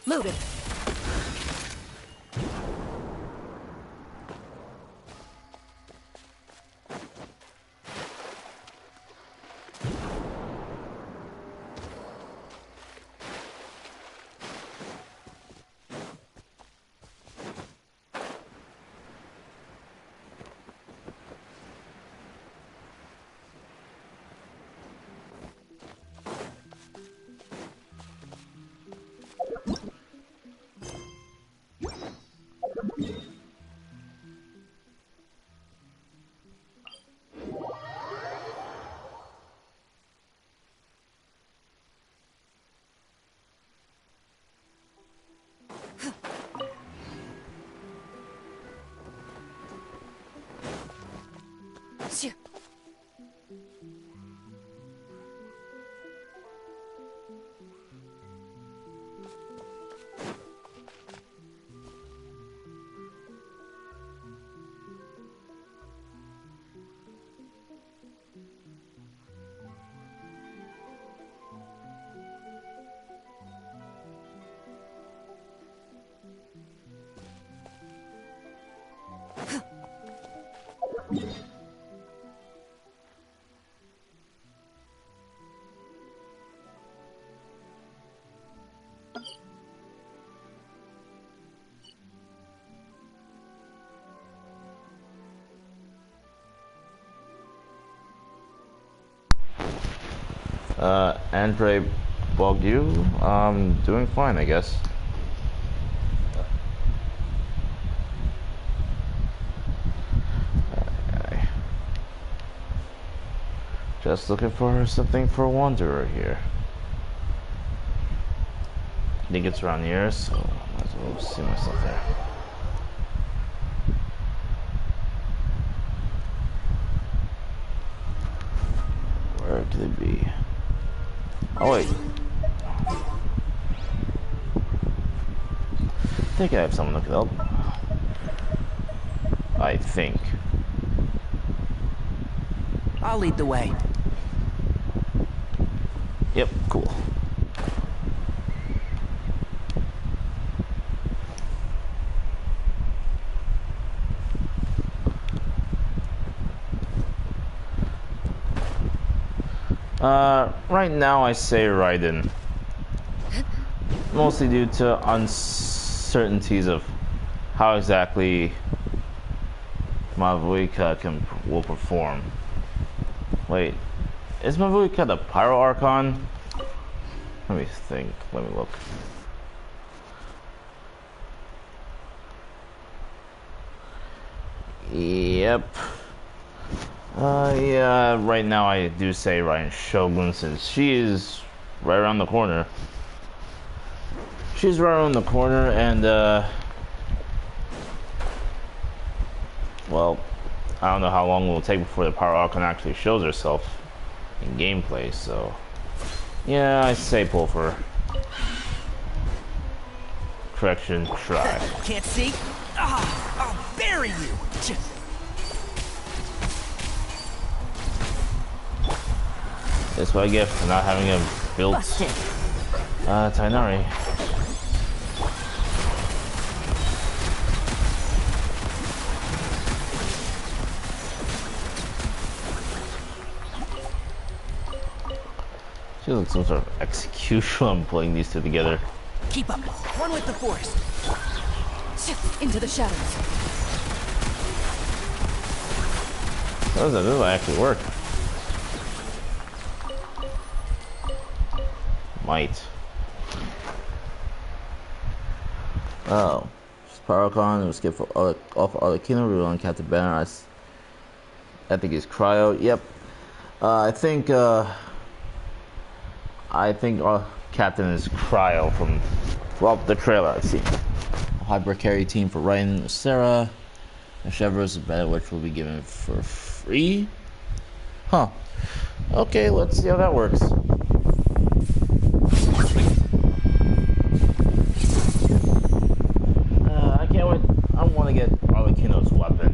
Loaded. Shoo. Andre bugged you? I'm doing fine, I guess. Just looking for something for a wanderer here. I think it's around here, so might as well see myself there. Where could they be? Oh wait. I think I have someone that could help. I think. I'll lead the way. Yep, cool. Right now I say Raiden. Mostly due to uncertainties of how exactly Mavuika will perform. Wait, is Mavuika the Pyro Archon? Let me think, let me look. Yep. Yeah, right now I do say Raiden Shogun since she is right around the corner. She's right around the corner, and well, I don't know how long it will take before the Power Archon actually shows herself in gameplay, so yeah, I say pull for her. Correction, try. Can't see? Ah, I'll bury you! That's what I get for not having a built Tainari. Feels like some sort of execution on putting these two together. Keep up. One with the forest. Into the shadows. How does that actually work? Might. Oh. Paracon, we'll skip for off Arlecchino, we will on Captain Banner. I think he's Cryo. Yep. I think our captain is Cryo from, well, the trailer I've seen. Hyper carry team for Ryan Sarah. Chevrolet's better, which will be given for free. Huh. Okay, let's see how that works. I can't wait. I want to get Arlecchino's weapon.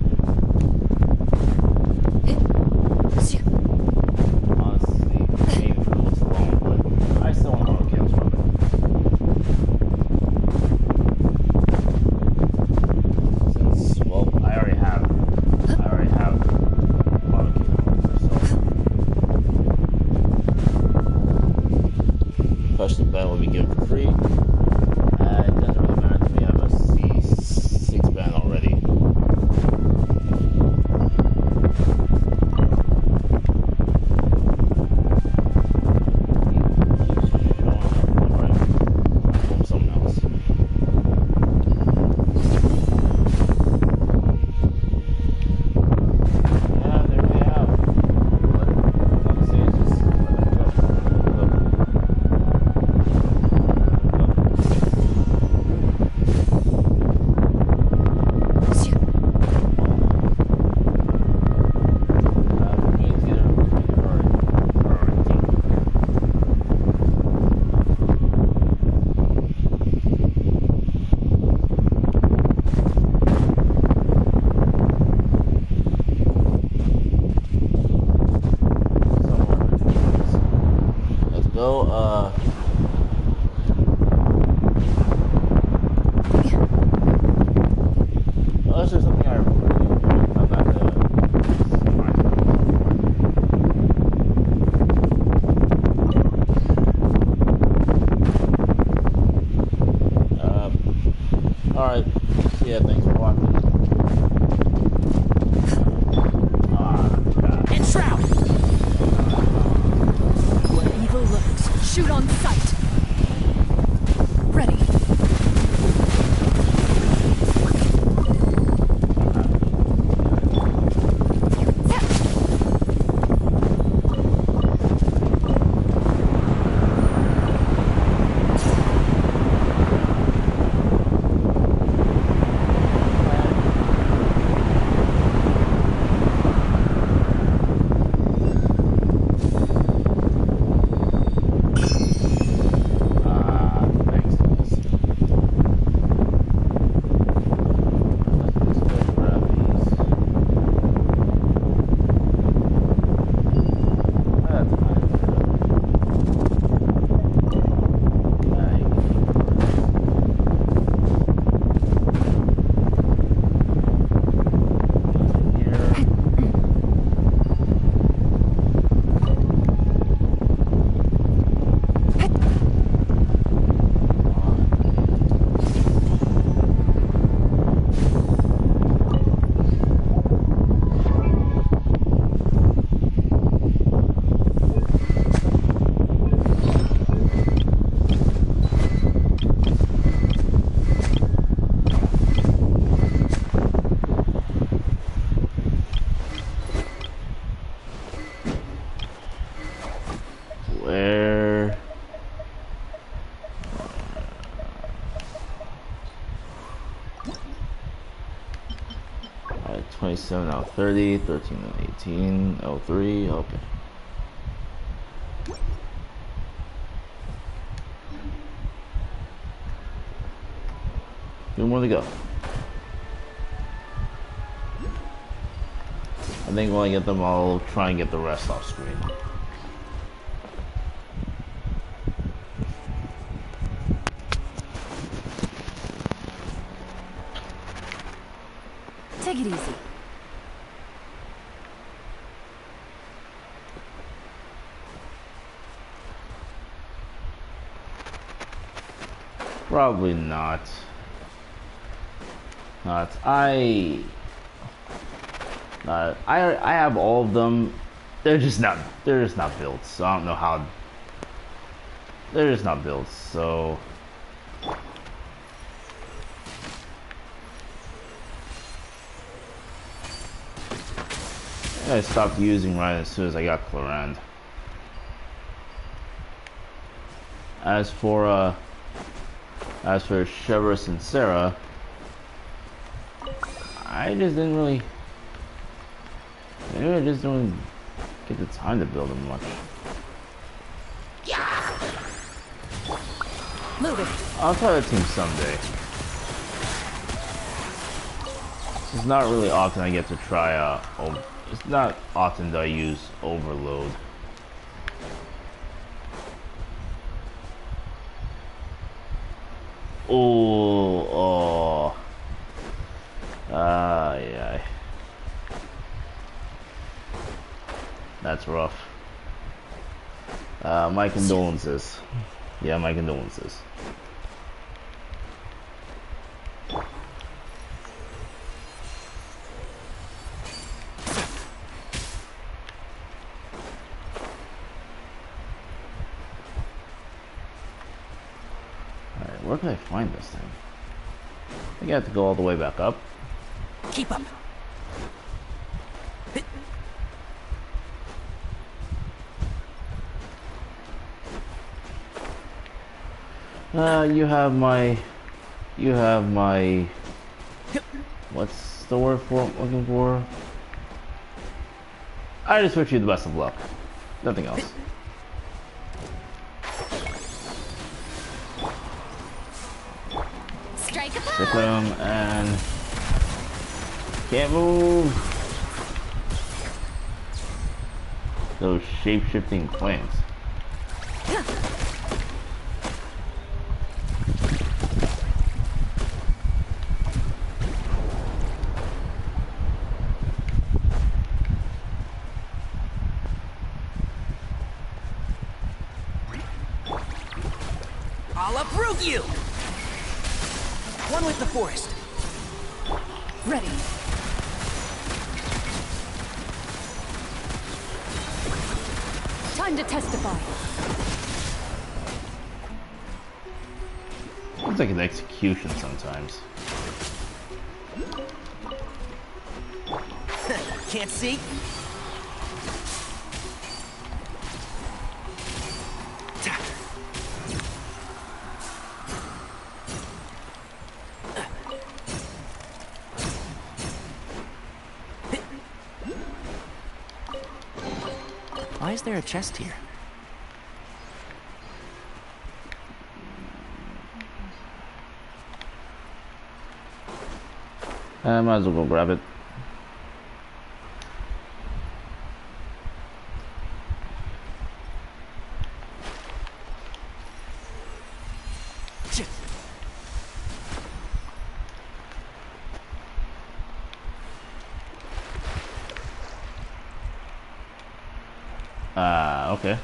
Honestly, maybe for the looks alone, but I still want Arlecchino's weapon. Since, well, I already have Arlecchino, so Question battle will be given for free. It doesn't really matter to me. I have a C6 band already. Alright, yeah, thanks for watching. Enshroud! Where evil lurks, shoot on sight. Ready. 27 out of 30, 13 out of 18, 03, okay. Two more to go. I think when I get them, I'll try and get the rest off screen. Take it easy. Probably not. I have all of them. They're just not built. So I don't know how. They're just not built. So I stopped using right as soon as I got Clorand. As for Cheverus and Sarah, I just didn't really get the time to build them much. Move it. I'll try the team someday. It's not really often I get to try it's not often that I use Overload. Oh. Yeah. That's rough. My condolences. Yeah, my condolences. Alright, where can I find this thing? I think I have to go all the way back up. Keep up. You have my, what's the word for I'm looking for? I just wish you the best of luck. Nothing else. Strike a Stick with him and can't move. Those shape-shifting plants. I'll uproot you! One with the forest. Ready. Time to testify. It's like an execution sometimes. Can't see? Why is there a chest here? I might as well go grab it. Okay.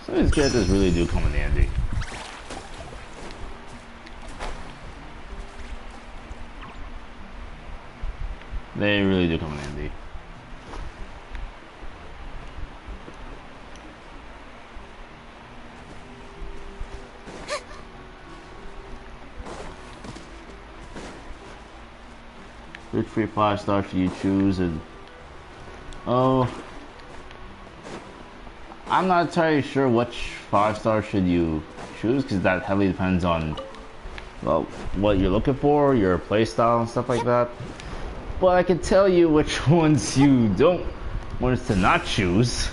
Some of these characters really do come in handy. They really do come in handy. Which free 5-star should you choose? And oh, I'm not entirely sure which 5-star should you choose because that heavily depends on well, what you're looking for, your playstyle and stuff like that. But I can tell you which ones you don't want us to not choose.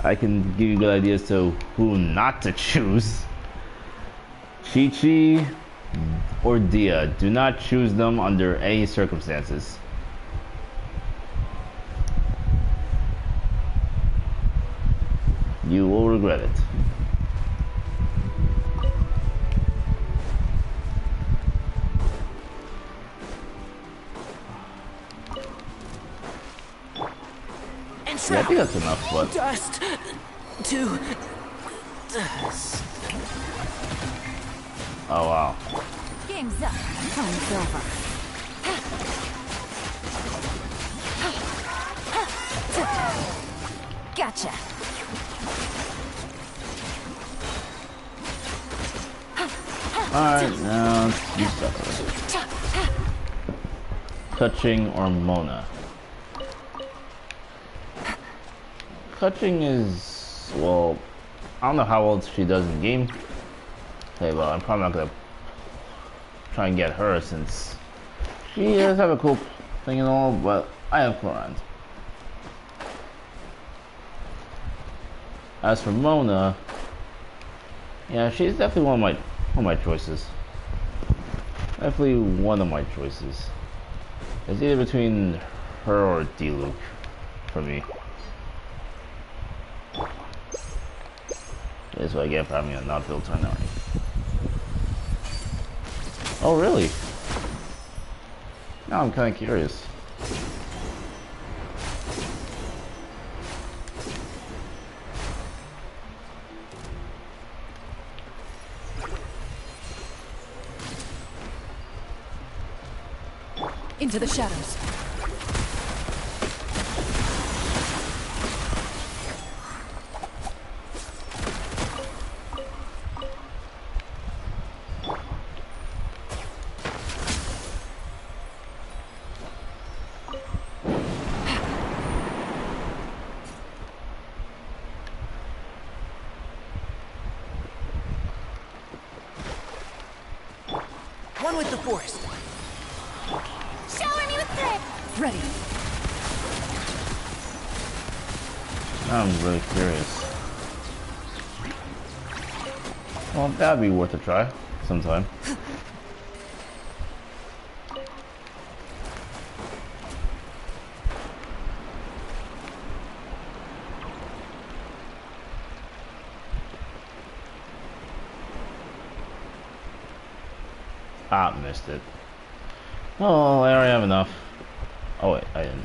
I can give you good ideas to who not to choose. Chi-Chi or Dia. Do not choose them under any circumstances. You will regret it. Yeah, I think that's enough, but... Dust to dust. Oh, wow. Game's up. Time's over. Gotcha. Alright, now you suffer. Touching or Mona? Touching is, well, I don't know how old she does in game. Okay, well, I'm probably not gonna try and get her since she does have a cool thing and all, but I have Chlorant. As for Mona, yeah, she's definitely one of my choices. Definitely one of my choices. It's either between her or Diluc for me. That's what I get for having a not built turn already. Oh, really? Now I'm kind of curious. Into the shadows. One with the forest. Shower me with good. Ready. I'm really curious. Well, that'd be worth a try sometime. Ah, missed it. Oh, I already have enough. Oh wait, I didn't.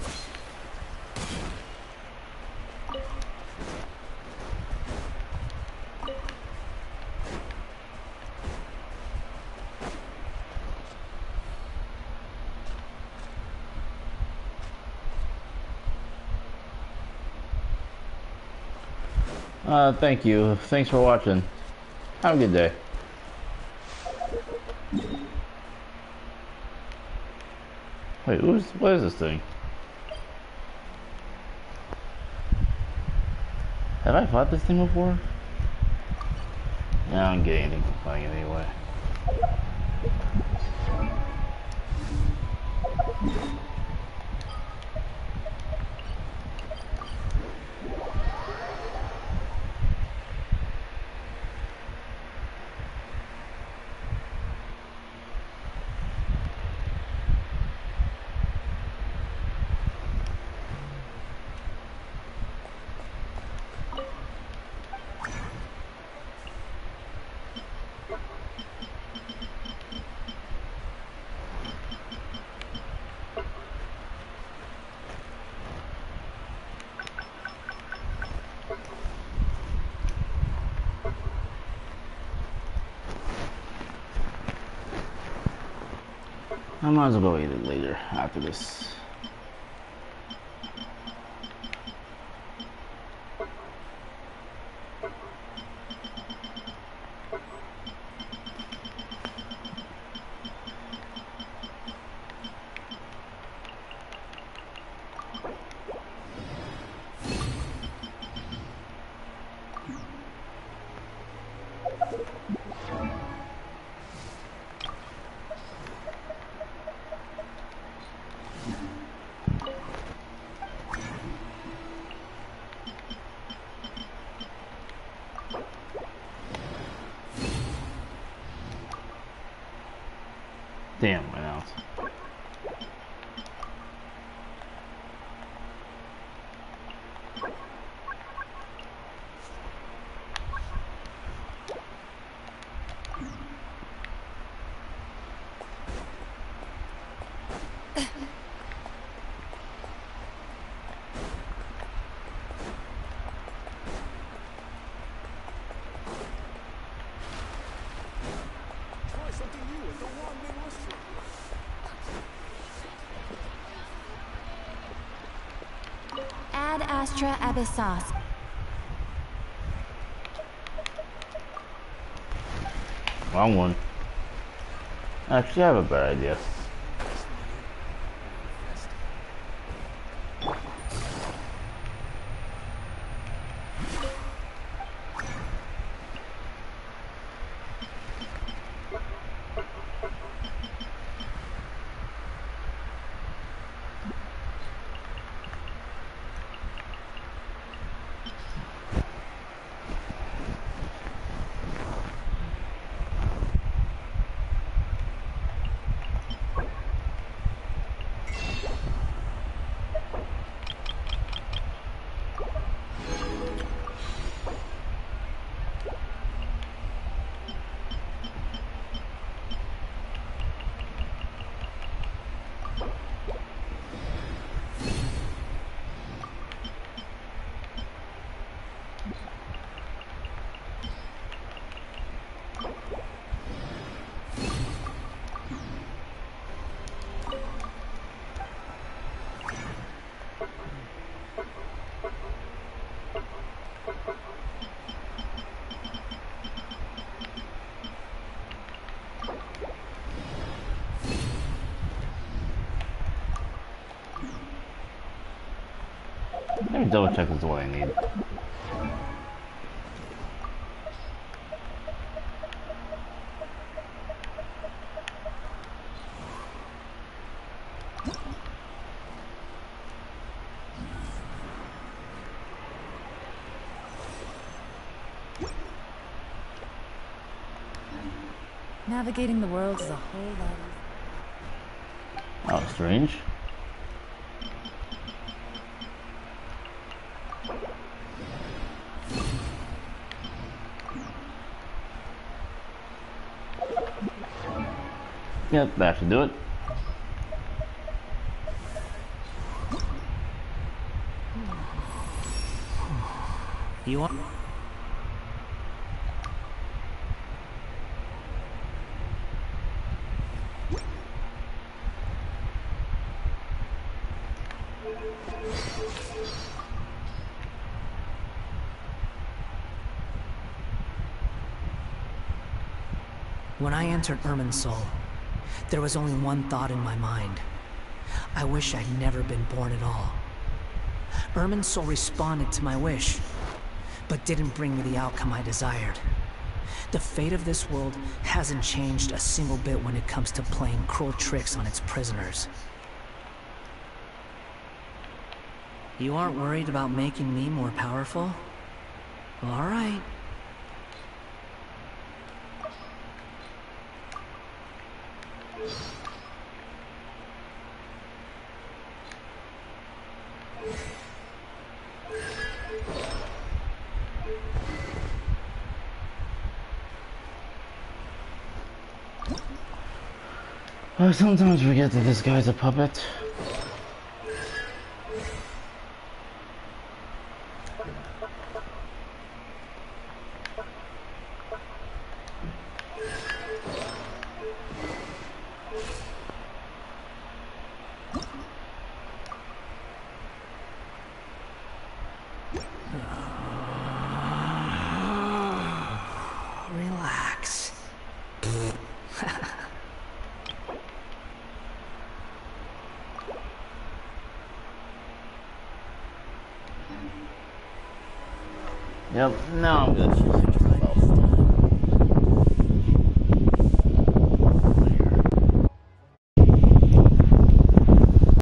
Thank you. Thanks for watching. Have a good day. Wait, what is this thing? Have I fought this thing before? No, I don't get anything from playing it anyway. I might as well go eat it later after this. Damn, went out. Ad Astra Abyssos. Wrong one. Actually, I have a better idea. Let me double check this is what I need. Navigating the world is a whole lot Oh, strange. Yep, that should do it. You want? When I entered Irminsul, there was only one thought in my mind. I wish I'd never been born at all. Irminsul responded to my wish, but didn't bring me the outcome I desired. The fate of this world hasn't changed a single bit when it comes to playing cruel tricks on its prisoners. You aren't worried about making me more powerful? All right. I sometimes forget that this guy's a puppet. Relax. Yep, now I'm good.